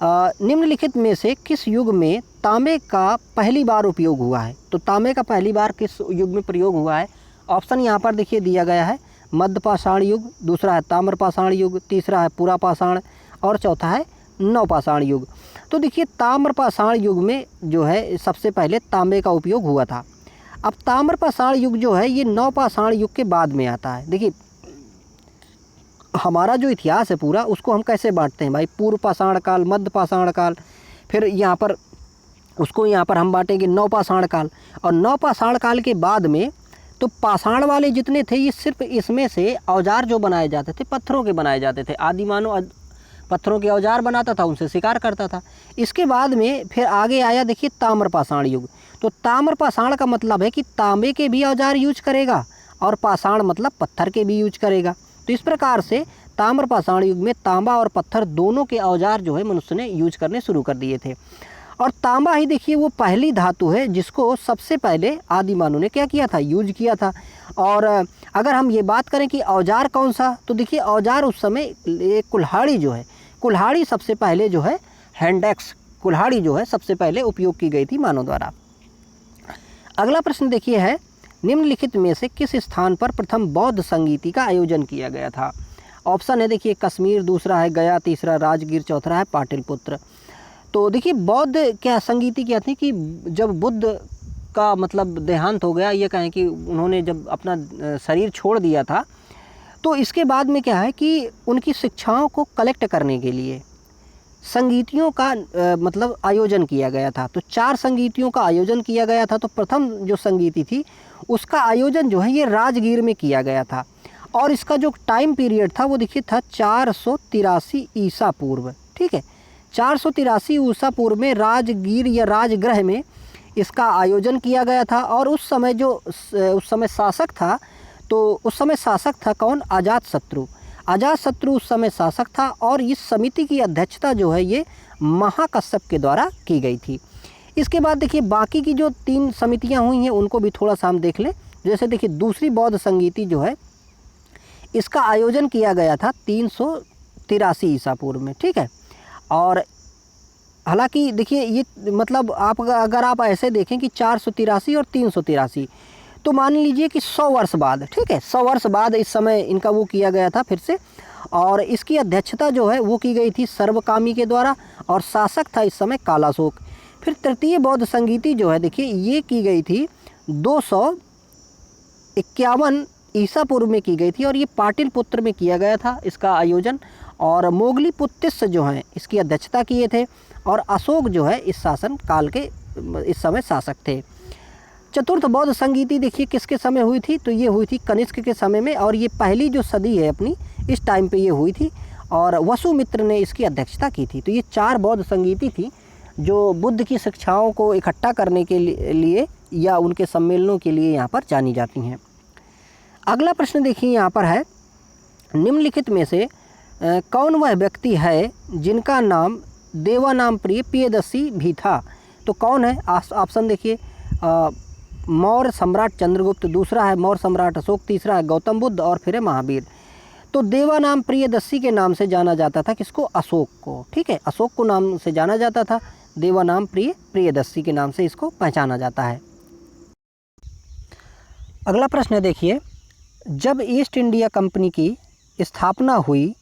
निम्नलिखित में से किस युग में तांबे का पहली बार उपयोग हुआ है। तो तांबे का पहली बार किस युग में प्रयोग हुआ है। ऑप्शन यहाँ पर देखिए दिया गया है मध्यपाषाण युग, दूसरा है ताम्रपाषाण युग, तीसरा है पुरापाषाण और चौथा है नवपाषाण युग। तो देखिए ताम्रपाषाण युग में जो है सबसे पहले तांबे का उपयोग हुआ था। अब ताम्रपाषाण युग जो है ये नवपाषाण युग के बाद में आता है। देखिए हमारा जो इतिहास है पूरा उसको हम कैसे बांटते हैं भाई, पूर्व पाषाण काल, मध्य पाषाण काल, फिर यहाँ पर उसको यहाँ पर हम बांटेंगे नवपाषाण काल। और नवपाषाण काल के बाद में तो पाषाण वाले जितने थे ये सिर्फ इसमें से औजार जो बनाए जाते थे पत्थरों के बनाए जाते थे। आदि मानव पत्थरों के औजार बनाता था, उनसे शिकार करता था। इसके बाद में फिर आगे आया देखिए ताम्रपाषाण युग। तो ताम्रपाषाण का मतलब है कि तांबे के भी औजार यूज करेगा और पाषाण मतलब पत्थर के भी यूज करेगा। तो इस प्रकार से ताम्रपाषाण युग में तांबा और पत्थर दोनों के औजार जो है मनुष्य ने यूज करने शुरू कर दिए थे। और तांबा ही देखिए वो पहली धातु है जिसको सबसे पहले आदि मानव ने क्या किया था, यूज किया था। और अगर हम ये बात करें कि औजार कौन सा, तो देखिए औजार उस समय एक कुल्हाड़ी जो है, कुल्हाड़ी सबसे पहले जो है हैंडेक्स कुल्हाड़ी जो है सबसे पहले उपयोग की गई थी मानव द्वारा। अगला प्रश्न देखिए है निम्नलिखित में से किस स्थान पर प्रथम बौद्ध संगीति का आयोजन किया गया था। ऑप्शन है देखिए कश्मीर, दूसरा है गया, तीसरा राजगीर, चौथा है पाटलिपुत्र। तो देखिए बौद्ध क्या संगीति क्या थी कि जब बुद्ध का मतलब देहांत हो गया, ये कहें कि उन्होंने जब अपना शरीर छोड़ दिया था, तो इसके बाद में क्या है कि उनकी शिक्षाओं को कलेक्ट करने के लिए संगीतियों का मतलब आयोजन किया गया था। तो 4 संगीतियों का आयोजन किया गया था। तो प्रथम जो संगीति थी उसका आयोजन जो है ये राजगीर में किया गया था। और इसका जो टाइम पीरियड था वो देखिए था 483 ईसा पूर्व, ठीक है। 483 ईसा पूर्व में राजगीर या राजगृह में इसका आयोजन किया गया था। और उस समय जो उस समय शासक था, तो उस समय शासक था कौन, अजातशत्रु। अजातशत्रु उस समय शासक था। और इस समिति की अध्यक्षता जो है ये महाकश्यप के द्वारा की गई थी। इसके बाद देखिए बाकी की जो 3 समितियां हुई हैं उनको भी थोड़ा सा हम देख लें। जैसे देखिए दूसरी बौद्ध संगीति जो है इसका आयोजन किया गया था 383 ईसा पूर्व में, ठीक है। और हालांकि देखिए ये मतलब आप अगर आप ऐसे देखें कि 483 और 383, तो मान लीजिए कि 100 वर्ष बाद, ठीक है, 100 वर्ष बाद इस समय इनका वो किया गया था फिर से, और इसकी अध्यक्षता जो है वो की गई थी सर्वकामी के द्वारा, और शासक था इस समय कालाशोक। फिर तृतीय बौद्ध संगीति जो है देखिए ये की गई थी 251 ईसा पूर्व में की गई थी, और ये पाटलिपुत्र में किया गया था इसका आयोजन, और मोगली पुत्तिस जो हैं इसकी अध्यक्षता किए थे, और अशोक जो है इस शासन काल के इस समय शासक थे। चतुर्थ बौद्ध संगीति देखिए किसके समय हुई थी, तो ये हुई थी कनिष्क के समय में, और ये पहली जो सदी है अपनी इस टाइम पे ये हुई थी, और वसुमित्र ने इसकी अध्यक्षता की थी। तो ये 4 बौद्ध संगीति थी जो बुद्ध की शिक्षाओं को इकट्ठा करने के लिए या उनके सम्मेलनों के लिए यहाँ पर जानी जाती हैं। अगला प्रश्न देखिए यहाँ पर है, निम्नलिखित में से कौन वह व्यक्ति है जिनका नाम देवानाम प्रिय प्रियदर्शी भी था? तो कौन है? ऑप्शन देखिए, मौर्य सम्राट चंद्रगुप्त, दूसरा है मौर्य सम्राट अशोक, तीसरा है गौतम बुद्ध, और फिर है महावीर। तो देवानाम प्रियदर्शी के नाम से जाना जाता था किसको? अशोक को, ठीक है, अशोक को नाम से जाना जाता था, देवानाम प्रियदर्शी के नाम से इसको पहचाना जाता है। अगला प्रश्न देखिए, जब ईस्ट इंडिया कंपनी की स्थापना हुई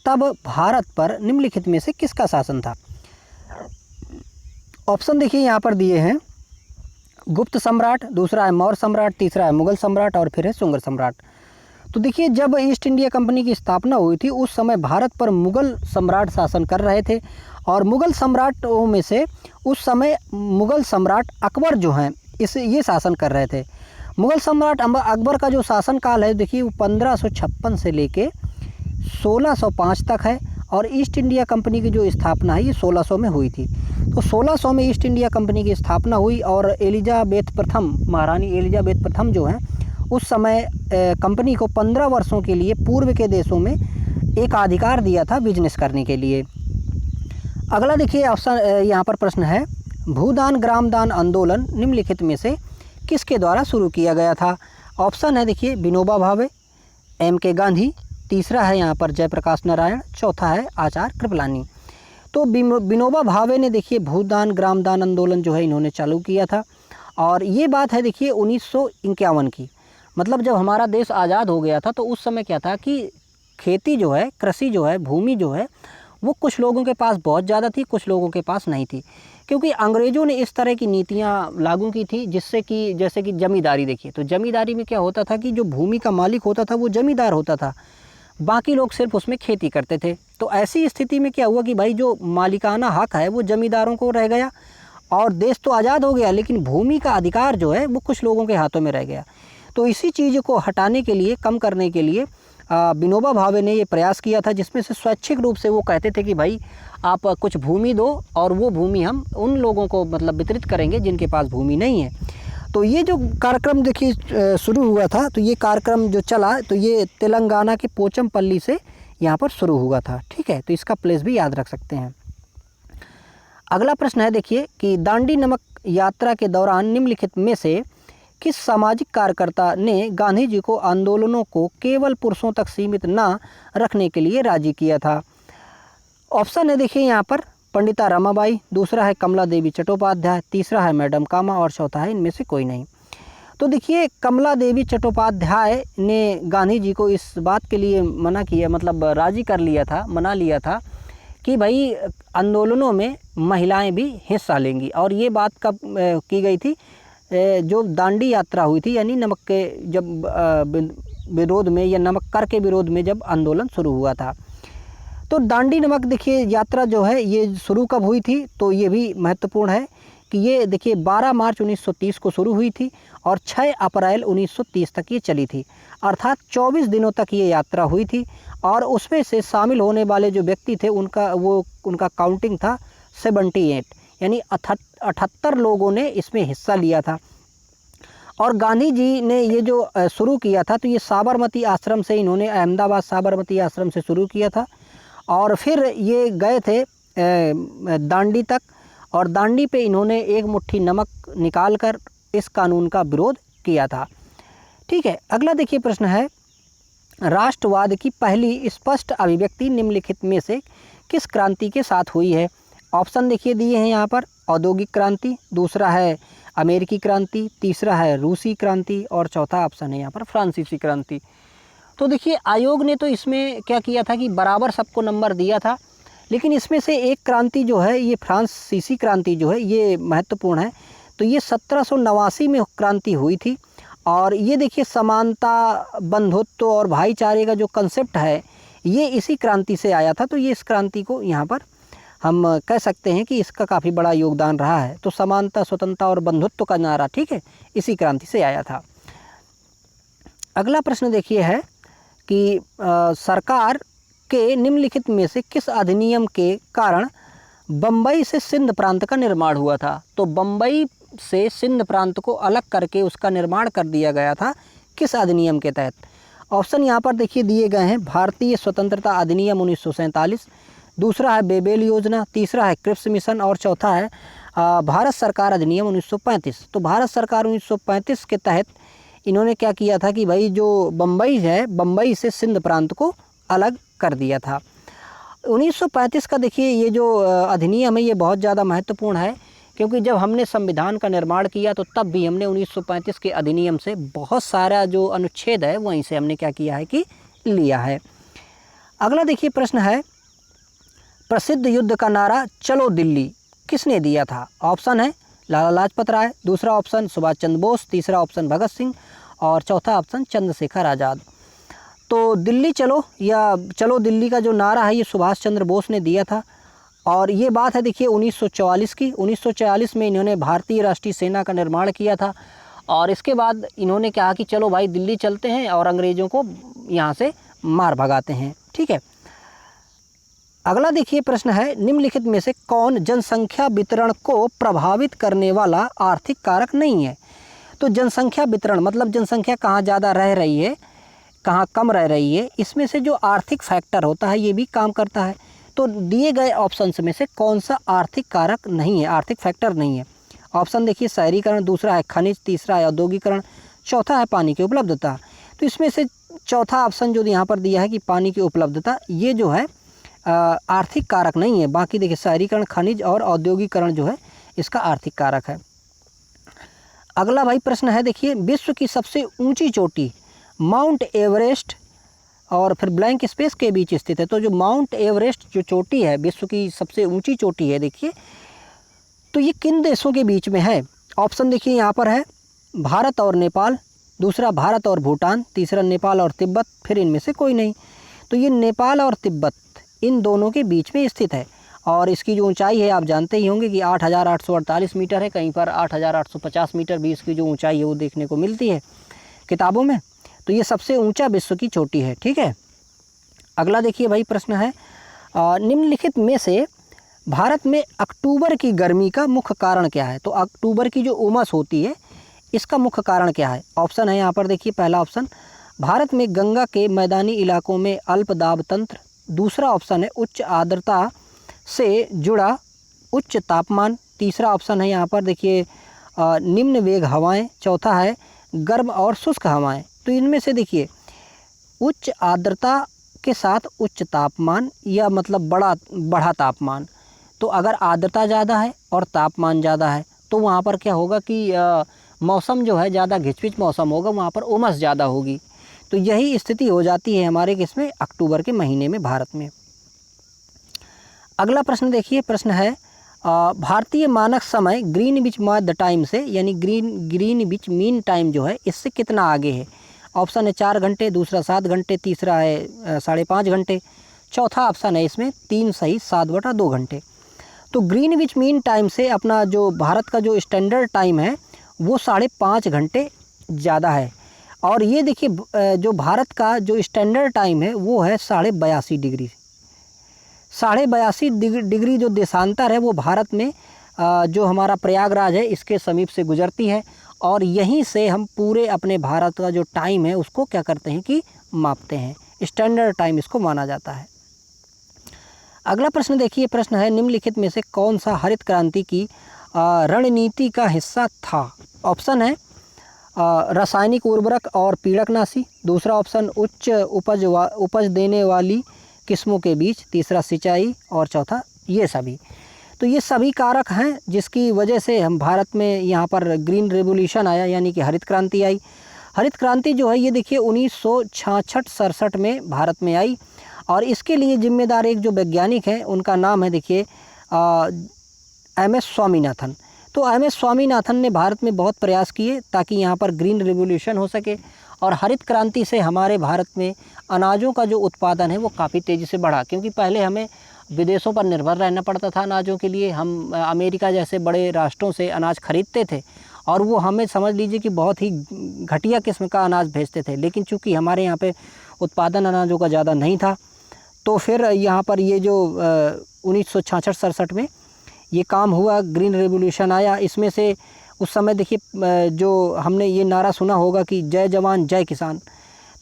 तब भारत पर निम्नलिखित में से किसका शासन था? ऑप्शन देखिए यहाँ पर दिए हैं, गुप्त सम्राट, दूसरा है मौर्य सम्राट, तीसरा है मुगल सम्राट, और फिर है सुंगर सम्राट। तो देखिए जब ईस्ट इंडिया कंपनी की स्थापना हुई थी उस समय भारत पर मुगल सम्राट शासन कर रहे थे, और मुगल सम्राटों में से उस समय मुगल सम्राट अकबर जो हैं ये शासन कर रहे थे। मुगल सम्राट अकबर का जो शासनकाल है देखिए वो 1556 से लेके 1605 तक है, और ईस्ट इंडिया कंपनी की जो स्थापना है ये 1600 में हुई थी। तो 1600 में ईस्ट इंडिया कंपनी की स्थापना हुई, और एलिजाबेथ प्रथम, महारानी एलिजाबेथ प्रथम जो हैं उस समय कंपनी को 15 वर्षों के लिए पूर्व के देशों में एक अधिकार दिया था बिजनेस करने के लिए। अगला देखिए ऑप्शन यहाँ पर प्रश्न है, भूदान ग्रामदान आंदोलन निम्नलिखित में से किसके द्वारा शुरू किया गया था? ऑप्शन है देखिए विनोबा भावे, M.K. गांधी, तीसरा है यहाँ पर जयप्रकाश नारायण, चौथा है आचार्य कृपलानी। तो विनोबा भावे ने देखिए भूदान ग्रामदान आंदोलन जो है इन्होंने चालू किया था, और ये बात है देखिए 1951 की, मतलब जब हमारा देश आज़ाद हो गया था तो उस समय क्या था कि खेती जो है, कृषि जो है, भूमि जो है वो कुछ लोगों के पास बहुत ज़्यादा थी, कुछ लोगों के पास नहीं थी, क्योंकि अंग्रेज़ों ने इस तरह की नीतियाँ लागू की थी जिससे कि जैसे कि जमींदारी देखिए, तो जमींदारी में क्या होता था कि जो भूमि का मालिक होता था वो जमींदार होता था, बाकी लोग सिर्फ उसमें खेती करते थे। तो ऐसी स्थिति में क्या हुआ कि भाई जो मालिकाना हक है वो जमींदारों को रह गया, और देश तो आज़ाद हो गया लेकिन भूमि का अधिकार जो है वो कुछ लोगों के हाथों में रह गया। तो इसी चीज़ को हटाने के लिए, कम करने के लिए विनोबा भावे ने ये प्रयास किया था, जिसमें से स्वैच्छिक रूप से वो कहते थे कि भाई आप कुछ भूमि दो और वो भूमि हम उन लोगों को मतलब वितरित करेंगे जिनके पास भूमि नहीं है। तो ये जो कार्यक्रम देखिए शुरू हुआ था, तो ये कार्यक्रम जो चला तो ये तेलंगाना के पोचमपल्ली से यहाँ पर शुरू हुआ था, ठीक है, तो इसका प्लेस भी याद रख सकते हैं। अगला प्रश्न है देखिए कि दांडी नमक यात्रा के दौरान निम्नलिखित में से किस सामाजिक कार्यकर्ता ने गांधी जी को आंदोलनों को केवल पुरुषों तक सीमित न रखने के लिए राजी किया था? ऑप्शन है देखिए यहाँ पर पंडिता रमाबाई, दूसरा है कमला देवी चट्टोपाध्याय, तीसरा है मैडम कामा, और चौथा है इनमें से कोई नहीं। तो देखिए कमला देवी चट्टोपाध्याय ने गांधी जी को इस बात के लिए मना किया, मतलब राजी कर लिया था, मना लिया था कि भाई आंदोलनों में महिलाएं भी हिस्सा लेंगी, और ये बात कब की गई थी? जो दांडी यात्रा हुई थी, यानी नमक के जब विरोध में या नमक कर के विरोध में जब आंदोलन शुरू हुआ था। तो दांडी नमक देखिए यात्रा जो है ये शुरू कब हुई थी? तो ये भी महत्वपूर्ण है कि ये देखिए 12 मार्च 1930 को शुरू हुई थी और 6 अप्रैल 1930 तक ये चली थी, अर्थात 24 दिनों तक ये यात्रा हुई थी। और उसमें से शामिल होने वाले जो व्यक्ति थे उनका काउंटिंग था 78, यानी 78 लोगों ने इसमें हिस्सा लिया था। और गांधी जी ने ये जो शुरू किया था तो ये साबरमती आश्रम से, इन्होंने अहमदाबाद साबरमती आश्रम से शुरू किया था, और फिर ये गए थे दांडी तक, और दांडी पे इन्होंने एक मुट्ठी नमक निकालकर इस कानून का विरोध किया था। ठीक है, अगला देखिए प्रश्न है, राष्ट्रवाद की पहली स्पष्ट अभिव्यक्ति निम्नलिखित में से किस क्रांति के साथ हुई है? ऑप्शन देखिए दिए हैं यहाँ पर, औद्योगिक क्रांति, दूसरा है अमेरिकी क्रांति, तीसरा है रूसी क्रांति और चौथा ऑप्शन है यहाँ पर फ्रांसीसी क्रांति। तो देखिए आयोग ने तो इसमें क्या किया था कि बराबर सबको नंबर दिया था, लेकिन इसमें से एक क्रांति जो है ये फ्रांसीसी क्रांति जो है ये महत्वपूर्ण है। तो ये 1789 में क्रांति हुई थी और ये देखिए समानता, बंधुत्व और भाईचारे का जो कंसेप्ट है ये इसी क्रांति से आया था। तो ये इस क्रांति को यहाँ पर हम कह सकते हैं कि इसका काफ़ी बड़ा योगदान रहा है। तो समानता, स्वतंत्रता और बंधुत्व का नारा, ठीक है, इसी क्रांति से आया था। अगला प्रश्न देखिए है कि सरकार के निम्नलिखित में से किस अधिनियम के कारण बम्बई से सिंध प्रांत का निर्माण हुआ था। तो बम्बई से सिंध प्रांत को अलग करके उसका निर्माण कर दिया गया था, किस अधिनियम के तहत। ऑप्शन यहाँ पर देखिए दिए गए हैं, भारतीय स्वतंत्रता अधिनियम 1947, दूसरा है बेबेल योजना, तीसरा है क्रिप्स मिशन और चौथा है भारत सरकार अधिनियम 1935। तो भारत सरकार 1935 के तहत इन्होंने क्या किया था कि भाई जो बम्बई है, बम्बई से सिंध प्रांत को अलग कर दिया था। 1935 का देखिए ये जो अधिनियम है ये बहुत ज़्यादा महत्वपूर्ण है, क्योंकि जब हमने संविधान का निर्माण किया तो तब भी हमने 1935 के अधिनियम से बहुत सारा जो अनुच्छेद है वहीं से हमने क्या किया है कि लिया है। अगला देखिए प्रश्न है, प्रसिद्ध युद्ध का नारा चलो दिल्ली किसने दिया था। ऑप्शन है लाला लाजपत राय, दूसरा ऑप्शन सुभाष चंद्र बोस, तीसरा ऑप्शन भगत सिंह और चौथा ऑप्शन चंद्रशेखर आज़ाद। तो दिल्ली चलो या चलो दिल्ली का जो नारा है ये सुभाष चंद्र बोस ने दिया था और ये बात है देखिए 1944 की। 1944 में इन्होंने भारतीय राष्ट्रीय सेना का निर्माण किया था और इसके बाद इन्होंने कहा कि चलो भाई दिल्ली चलते हैं और अंग्रेज़ों को यहाँ से मार भगाते हैं, ठीक है। अगला देखिए प्रश्न है, निम्नलिखित में से कौन जनसंख्या वितरण को प्रभावित करने वाला आर्थिक कारक नहीं है। तो जनसंख्या वितरण मतलब जनसंख्या कहाँ ज़्यादा रह रही है, कहाँ कम रह रही है, इसमें से जो आर्थिक फैक्टर होता है ये भी काम करता है। तो दिए गए ऑप्शंस में से कौन सा आर्थिक कारक नहीं है, आर्थिक फैक्टर नहीं है। ऑप्शन देखिए शहरीकरण, दूसरा है खनिज, तीसरा है औद्योगिकरण, चौथा है पानी की उपलब्धता। तो इसमें से चौथा ऑप्शन जो यहाँ पर दिया है कि पानी की उपलब्धता, ये जो है आर्थिक कारक नहीं है। बाकी देखिए शहरीकरण, खनिज और औद्योगिकरण जो है इसका आर्थिक कारक है। अगला भाई प्रश्न है देखिए, विश्व की सबसे ऊंची चोटी माउंट एवरेस्ट और फिर ब्लैंक स्पेस के बीच स्थित है। तो जो माउंट एवरेस्ट जो चोटी है, विश्व की सबसे ऊंची चोटी है देखिए, तो ये किन देशों के बीच में है। ऑप्शन देखिए यहाँ पर है भारत और नेपाल, दूसरा भारत और भूटान, तीसरा नेपाल और तिब्बत, फिर इनमें से कोई नहीं। तो ये नेपाल और तिब्बत इन दोनों के बीच में स्थित है और इसकी जो ऊंचाई है आप जानते ही होंगे कि 8,848 मीटर है, कहीं पर 8,850 मीटर भी इसकी जो ऊंचाई है वो देखने को मिलती है किताबों में। तो ये सबसे ऊंचा विश्व की चोटी है, ठीक है। अगला देखिए भाई प्रश्न है, निम्नलिखित में से भारत में अक्टूबर की गर्मी का मुख्य कारण क्या है। तो अक्टूबर की जो उमस होती है इसका मुख्य कारण क्या है। ऑप्शन है यहाँ पर देखिए, पहला ऑप्शन भारत में गंगा के मैदानी इलाकों में अल्प दाब तंत्र, दूसरा ऑप्शन है उच्च आर्द्रता से जुड़ा उच्च तापमान, तीसरा ऑप्शन है यहाँ पर देखिए निम्न वेग हवाएं, चौथा है गर्म और शुष्क हवाएं। तो इनमें से देखिए उच्च आर्द्रता के साथ उच्च तापमान या मतलब बढ़ा तापमान। तो अगर आर्द्रता ज़्यादा है और तापमान ज़्यादा है तो वहाँ पर क्या होगा कि मौसम जो है ज़्यादा घिचपिच मौसम होगा, वहाँ पर उमस ज़्यादा होगी। तो यही स्थिति हो जाती है हमारे किसमें, अक्टूबर के महीने में भारत में। अगला प्रश्न देखिए, प्रश्न है भारतीय मानक समय ग्रीनविच द टाइम से यानी ग्रीनविच मीन टाइम जो है इससे कितना आगे है। ऑप्शन है 4 घंटे, दूसरा 7 घंटे, तीसरा है 5.5 घंटे, चौथा ऑप्शन है इसमें 3 सही 7/2 घंटे। तो ग्रीनविच मीन टाइम से अपना जो भारत का जो स्टैंडर्ड टाइम है वो 5.5 घंटे ज़्यादा है। और ये देखिए जो भारत का जो स्टैंडर्ड टाइम है वो है 82.5 डिग्री। 82.5 डिग्री जो देशांतर है वो भारत में जो हमारा प्रयागराज है इसके समीप से गुजरती है और यहीं से हम पूरे अपने भारत का जो टाइम है उसको क्या करते हैं कि मापते हैं, स्टैंडर्ड टाइम इसको माना जाता है। अगला प्रश्न देखिए, प्रश्न है निम्नलिखित में से कौन सा हरित क्रांति की रणनीति का हिस्सा था। ऑप्शन है रासायनिक उर्वरक और पीड़कनाशी, दूसरा ऑप्शन उच्च उपज देने वाली किस्मों के बीच, तीसरा सिंचाई और चौथा ये सभी। तो ये सभी कारक हैं जिसकी वजह से हम भारत में यहाँ पर ग्रीन रेवोल्यूशन आया, यानी कि हरित क्रांति आई। हरित क्रांति जो है ये देखिए 1966-67 में भारत में आई, और इसके लिए जिम्मेदार एक जो वैज्ञानिक हैं उनका नाम है देखिए एम.एस. स्वामीनाथन। तो एम.एस. स्वामीनाथन ने भारत में बहुत प्रयास किए ताकि यहाँ पर ग्रीन रेवोल्यूशन हो सके, और हरित क्रांति से हमारे भारत में अनाजों का जो उत्पादन है वो काफ़ी तेज़ी से बढ़ा, क्योंकि पहले हमें विदेशों पर निर्भर रहना पड़ता था अनाजों के लिए। हम अमेरिका जैसे बड़े राष्ट्रों से अनाज खरीदते थे, और वो हमें समझ लीजिए कि बहुत ही घटिया किस्म का अनाज भेजते थे। लेकिन चूंकि हमारे यहाँ पे उत्पादन अनाजों का ज़्यादा नहीं था, तो फिर यहाँ पर ये जो 1966-67 में ये काम हुआ, ग्रीन रेवोल्यूशन आया। इसमें से उस समय देखिए जो हमने ये नारा सुना होगा कि जय जवान जय किसान,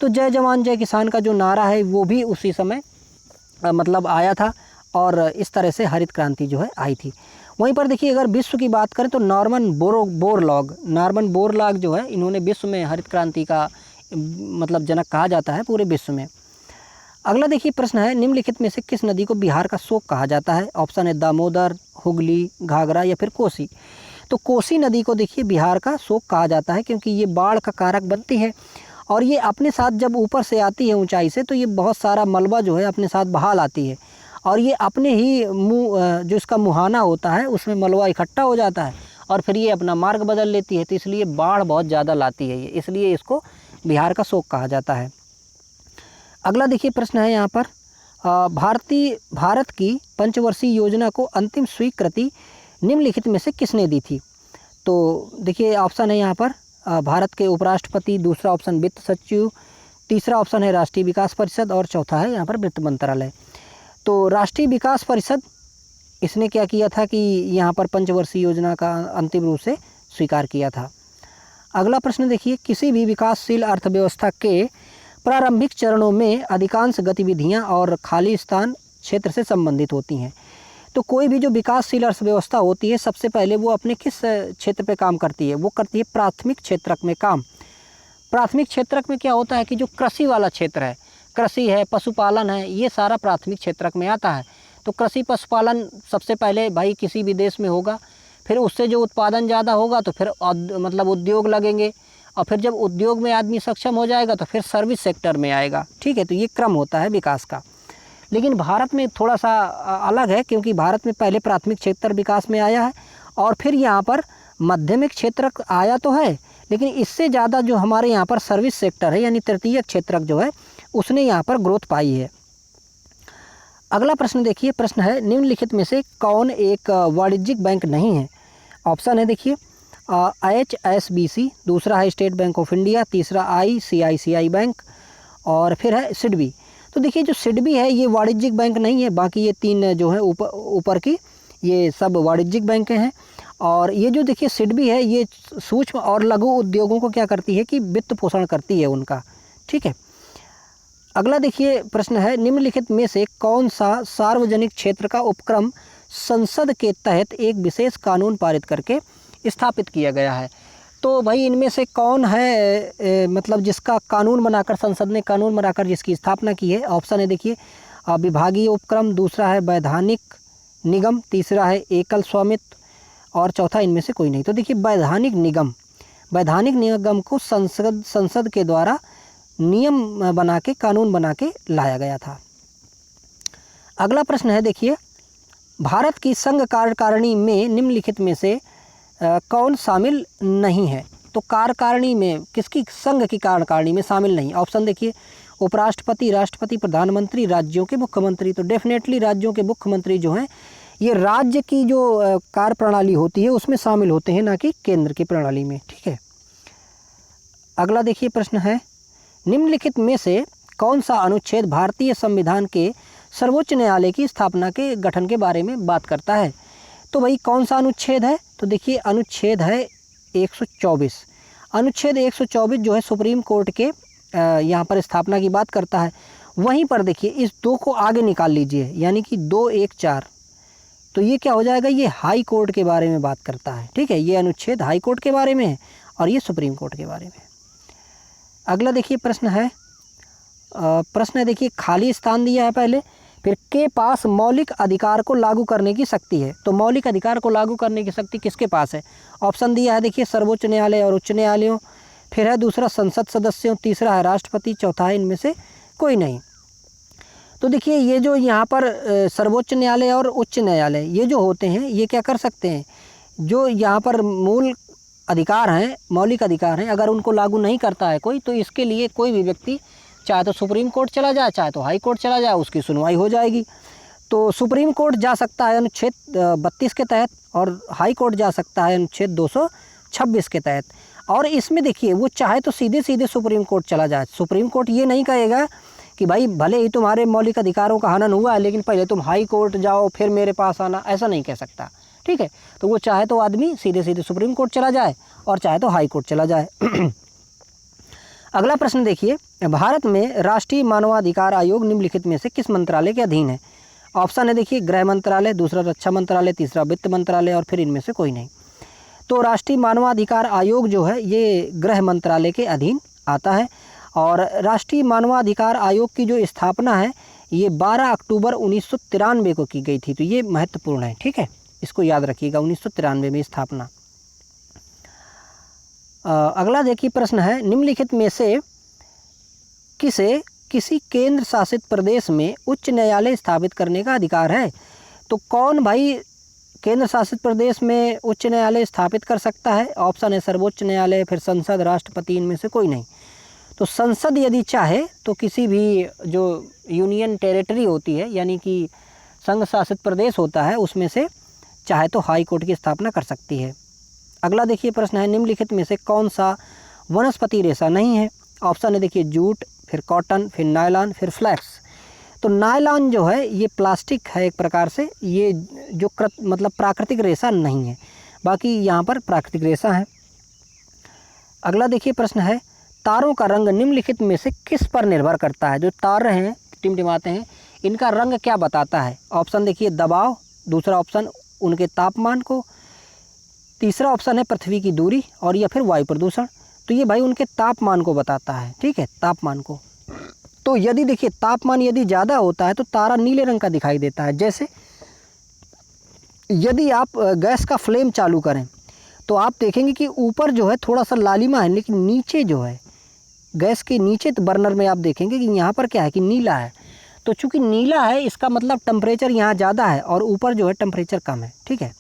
तो जय जवान जय किसान का जो नारा है वो भी उसी समय मतलब आया था, और इस तरह से हरित क्रांति जो है आई थी। वहीं पर देखिए अगर विश्व की बात करें तो नॉर्मन बोरलॉग जो है, इन्होंने विश्व में हरित क्रांति का मतलब जनक कहा जाता है पूरे विश्व में। अगला देखिए प्रश्न है, निम्नलिखित में से किस नदी को बिहार का शोक कहा जाता है? ऑप्शन है दामोदर, हुगली, घाघरा या फिर कोसी। तो कोसी नदी को देखिए बिहार का शोक कहा जाता है, क्योंकि ये बाढ़ का कारक बनती है, और ये अपने साथ जब ऊपर से आती है ऊंचाई से, तो ये बहुत सारा मलबा जो है अपने साथ बहा लाती है, और ये अपने ही मुँह जो इसका मुहाना होता है उसमें मलबा इकट्ठा हो जाता है, और फिर ये अपना मार्ग बदल लेती है। तो इसलिए बाढ़ बहुत ज़्यादा लाती है ये, इसलिए इसको बिहार का शोक कहा जाता है। अगला देखिए प्रश्न है यहाँ पर, भारत की पंचवर्षीय योजना को अंतिम स्वीकृति निम्नलिखित में से किसने दी थी? तो देखिए ऑप्शन है यहाँ पर भारत के उपराष्ट्रपति, दूसरा ऑप्शन वित्त सचिव, तीसरा ऑप्शन है राष्ट्रीय विकास परिषद, और चौथा है यहाँ पर वित्त मंत्रालय। तो राष्ट्रीय विकास परिषद इसने क्या किया था कि यहाँ पर पंचवर्षीय योजना का अंतिम रूप से स्वीकार किया था। अगला प्रश्न देखिए, किसी भी विकासशील अर्थव्यवस्था के प्रारंभिक चरणों में अधिकांश गतिविधियां और खाली स्थान क्षेत्र से संबंधित होती हैं। तो कोई भी जो विकासशील अर्थव्यवस्था होती है, सबसे पहले वो अपने किस क्षेत्र पे काम करती है? वो करती है प्राथमिक क्षेत्रक में काम। प्राथमिक क्षेत्रक में क्या होता है कि जो कृषि वाला क्षेत्र है, कृषि है, पशुपालन है, ये सारा प्राथमिक क्षेत्रक में आता है। तो कृषि पशुपालन सबसे पहले भाई किसी भी देश में होगा, फिर उससे जो उत्पादन ज़्यादा होगा तो फिर मतलब उद्योग लगेंगे, और फिर जब उद्योग में आदमी सक्षम हो जाएगा तो फिर सर्विस सेक्टर में आएगा। ठीक है, तो ये क्रम होता है विकास का। लेकिन भारत में थोड़ा सा अलग है, क्योंकि भारत में पहले प्राथमिक क्षेत्र विकास में आया है, और फिर यहाँ पर माध्यमिक क्षेत्र आया तो है, लेकिन इससे ज़्यादा जो हमारे यहाँ पर सर्विस सेक्टर है यानी तृतीय क्षेत्रक जो है उसने यहाँ पर ग्रोथ पाई है। अगला प्रश्न देखिए, प्रश्न है निम्नलिखित में से कौन एक वाणिज्यिक बैंक नहीं है? ऑप्शन है देखिए HSBC, दूसरा है स्टेट बैंक ऑफ इंडिया, तीसरा ICICI बैंक, और फिर है सिडबी। तो देखिए जो सिडबी है ये वाणिज्यिक बैंक नहीं है, बाकी ये तीन जो है ऊपर की ये सब वाणिज्यिक बैंक हैं। और ये जो देखिए सिडबी है ये सूक्ष्म और लघु उद्योगों को क्या करती है कि वित्त पोषण करती है उनका। ठीक है, अगला देखिए प्रश्न है निम्नलिखित में से कौन सा सार्वजनिक क्षेत्र का उपक्रम संसद के तहत एक विशेष कानून पारित करके स्थापित किया गया है? तो भाई इनमें से कौन है मतलब जिसका कानून बनाकर संसद ने कानून बनाकर जिसकी स्थापना की है? ऑप्शन है देखिए विभागीय उपक्रम, दूसरा है वैधानिक निगम, तीसरा है एकल स्वामित्व, और चौथा इनमें से कोई नहीं। तो देखिए वैधानिक निगम को संसद के द्वारा नियम बना के कानून बना के लाया गया था। अगला प्रश्न है देखिए, भारत की संघ कार्यकारिणी में निम्नलिखित में से कौन शामिल नहीं है? तो कार्यकारिणी में किसकी, संघ की कार्यकारिणी में शामिल नहीं? ऑप्शन देखिए उपराष्ट्रपति, राष्ट्रपति, प्रधानमंत्री, राज्यों के मुख्यमंत्री। तो डेफिनेटली राज्यों के मुख्यमंत्री जो हैं ये राज्य की जो कार्य प्रणाली होती है उसमें शामिल होते हैं, ना कि केंद्र की प्रणाली में। ठीक है, अगला देखिए प्रश्न है निम्नलिखित में से कौन सा अनुच्छेद भारतीय संविधान के सर्वोच्च न्यायालय की स्थापना के गठन के बारे में बात करता है? तो भाई कौन सा अनुच्छेद है? तो देखिए अनुच्छेद है 124। अनुच्छेद 124 जो है सुप्रीम कोर्ट के यहाँ पर स्थापना की बात करता है। वहीं पर देखिए इस 2 को आगे निकाल लीजिए, यानी कि 214, तो ये क्या हो जाएगा, ये हाई कोर्ट के बारे में बात करता है। ठीक है, ये अनुच्छेद हाई कोर्ट के बारे में है और ये सुप्रीम कोर्ट के बारे में। अगला देखिए प्रश्न है देखिए खाली स्थान दिया है पहले, फिर के पास मौलिक अधिकार को लागू करने की शक्ति है। तो मौलिक अधिकार को लागू करने की शक्ति किसके पास है? ऑप्शन दिया है देखिए, सर्वोच्च न्यायालय और उच्च न्यायालयों, फिर है दूसरा संसद सदस्यों, तीसरा है राष्ट्रपति, चौथा है इनमें से कोई नहीं। तो देखिए ये जो यहाँ पर सर्वोच्च न्यायालय और उच्च न्यायालय ये जो होते हैं, ये क्या कर सकते हैं, जो यहाँ पर मूल अधिकार हैं, मौलिक अधिकार हैं, अगर उनको लागू नहीं करता है कोई, तो इसके लिए कोई भी व्यक्ति चाहे तो सुप्रीम कोर्ट चला जाए, चाहे तो हाई कोर्ट चला जाए, उसकी सुनवाई हो जाएगी। तो सुप्रीम कोर्ट जा सकता है अनुच्छेद 32 के तहत, और हाई कोर्ट जा सकता है अनुच्छेद 226 के तहत। और इसमें देखिए वो चाहे तो सीधे सीधे सुप्रीम कोर्ट चला जाए, सुप्रीम कोर्ट ये नहीं कहेगा कि भाई भले ही तुम्हारे मौलिक अधिकारों का हनन हुआ है, लेकिन पहले तुम हाई कोर्ट जाओ फिर मेरे पास आना, ऐसा नहीं कह सकता, ठीक है। तो वो चाहे तो आदमी सीधे सीधे सुप्रीम कोर्ट चला जाए और चाहे तो हाई कोर्ट चला जाए। अगला प्रश्न देखिए, भारत में राष्ट्रीय मानवाधिकार आयोग निम्नलिखित में से किस मंत्रालय के अधीन है? ऑप्शन है देखिए, गृह मंत्रालय, दूसरा रक्षा मंत्रालय, तीसरा वित्त मंत्रालय और फिर इनमें से कोई नहीं। तो राष्ट्रीय मानवाधिकार आयोग जो है ये गृह मंत्रालय के अधीन आता है। और राष्ट्रीय मानवाधिकार आयोग की जो स्थापना है ये 12 अक्टूबर 1993 को की गई थी। तो ये महत्वपूर्ण है, ठीक है, इसको याद रखिएगा, 1993 में स्थापना। अगला देखिए प्रश्न है, निम्नलिखित में से किसे किसी केंद्र शासित प्रदेश में उच्च न्यायालय स्थापित करने का अधिकार है? तो कौन भाई केंद्र शासित प्रदेश में उच्च न्यायालय स्थापित कर सकता है? ऑप्शन है सर्वोच्च न्यायालय, फिर संसद, राष्ट्रपति, इनमें से कोई नहीं। तो संसद यदि चाहे तो किसी भी जो यूनियन टेरिटरी होती है, यानी कि संघ शासित प्रदेश होता है, उसमें से चाहे तो हाई कोर्ट की स्थापना कर सकती है। अगला देखिए प्रश्न है, निम्नलिखित में से कौन सा वनस्पति रेशा नहीं है? ऑप्शन है देखिए, जूट, फिर कॉटन, फिर नायलॉन, फिर फ्लैक्स। तो नायलॉन जो है ये प्लास्टिक है एक प्रकार से, ये जो मतलब प्राकृतिक रेशा नहीं है, बाकी यहाँ पर प्राकृतिक रेशा है। अगला देखिए प्रश्न है, तारों का रंग निम्नलिखित में से किस पर निर्भर करता है? जो तारे हैं, टिमटिमाते हैं, इनका रंग क्या बताता है? ऑप्शन देखिए, दबाव, दूसरा ऑप्शन उनके तापमान को, तीसरा ऑप्शन है पृथ्वी की दूरी, और या फिर वायु प्रदूषण। तो ये भाई उनके तापमान को बताता है, ठीक है, तापमान को। तो यदि देखिए तापमान यदि ज़्यादा होता है तो तारा नीले रंग का दिखाई देता है। जैसे यदि आप गैस का फ्लेम चालू करें तो आप देखेंगे कि ऊपर जो है थोड़ा सा लालिमा है, लेकिन नीचे जो है गैस के नीचे बर्नर में आप देखेंगे कि यहाँ पर क्या है कि नीला है। तो चूंकि नीला है इसका मतलब टेम्परेचर यहाँ ज़्यादा है और ऊपर जो है टेम्परेचर कम है, ठीक है।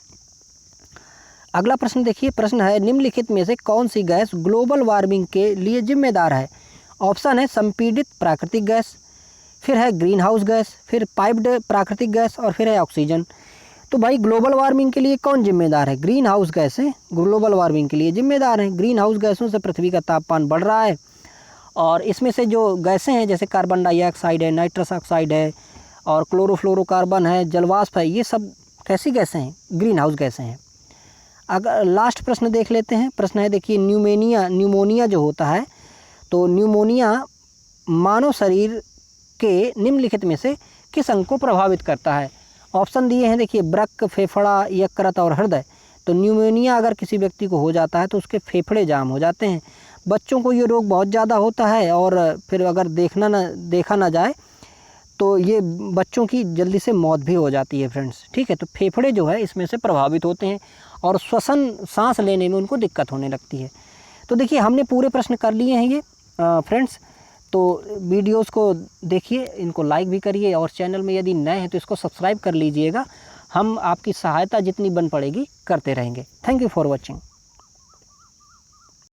अगला प्रश्न देखिए, प्रश्न है, निम्नलिखित में से कौन सी गैस ग्लोबल वार्मिंग के लिए जिम्मेदार है? ऑप्शन है संपीड़ित प्राकृतिक गैस, फिर है ग्रीन हाउस गैस, फिर पाइप्ड प्राकृतिक गैस और फिर है ऑक्सीजन। तो भाई ग्लोबल वार्मिंग के लिए कौन जिम्मेदार है? ग्रीन हाउस गैस है ग्लोबल वार्मिंग के लिए जिम्मेदार हैं। ग्रीन हाउस गैसों से पृथ्वी का तापमान बढ़ रहा है, और इसमें से जो गैसें हैं जैसे कार्बन डाइऑक्साइड है, नाइट्रस ऑक्साइड है और क्लोरोफ्लोरोकार्बन है, जलवाष्प है, ये सब कैसी गैसें हैं? ग्रीन हाउस गैसें हैं। अगर लास्ट प्रश्न देख लेते हैं, प्रश्न है देखिए, न्यूमोनिया जो होता है, तो न्यूमोनिया मानव शरीर के निम्नलिखित में से किस अंग को प्रभावित करता है? ऑप्शन दिए हैं देखिए, वृक्क, फेफड़ा, यकृत और हृदय। तो न्यूमोनिया अगर किसी व्यक्ति को हो जाता है तो उसके फेफड़े जाम हो जाते हैं। बच्चों को ये रोग बहुत ज़्यादा होता है, और फिर अगर देखा ना जाए तो ये बच्चों की जल्दी से मौत भी हो जाती है फ्रेंड्स, ठीक है। तो फेफड़े जो है इसमें से प्रभावित होते हैं और श्वसन सांस लेने में उनको दिक्कत होने लगती है। तो देखिए हमने पूरे प्रश्न कर लिए हैं ये फ्रेंड्स। तो वीडियोस को देखिए, इनको लाइक भी करिए, और चैनल में यदि नए हैं तो इसको सब्सक्राइब कर लीजिएगा। हम आपकी सहायता जितनी बन पड़ेगी करते रहेंगे। Thank you for watching.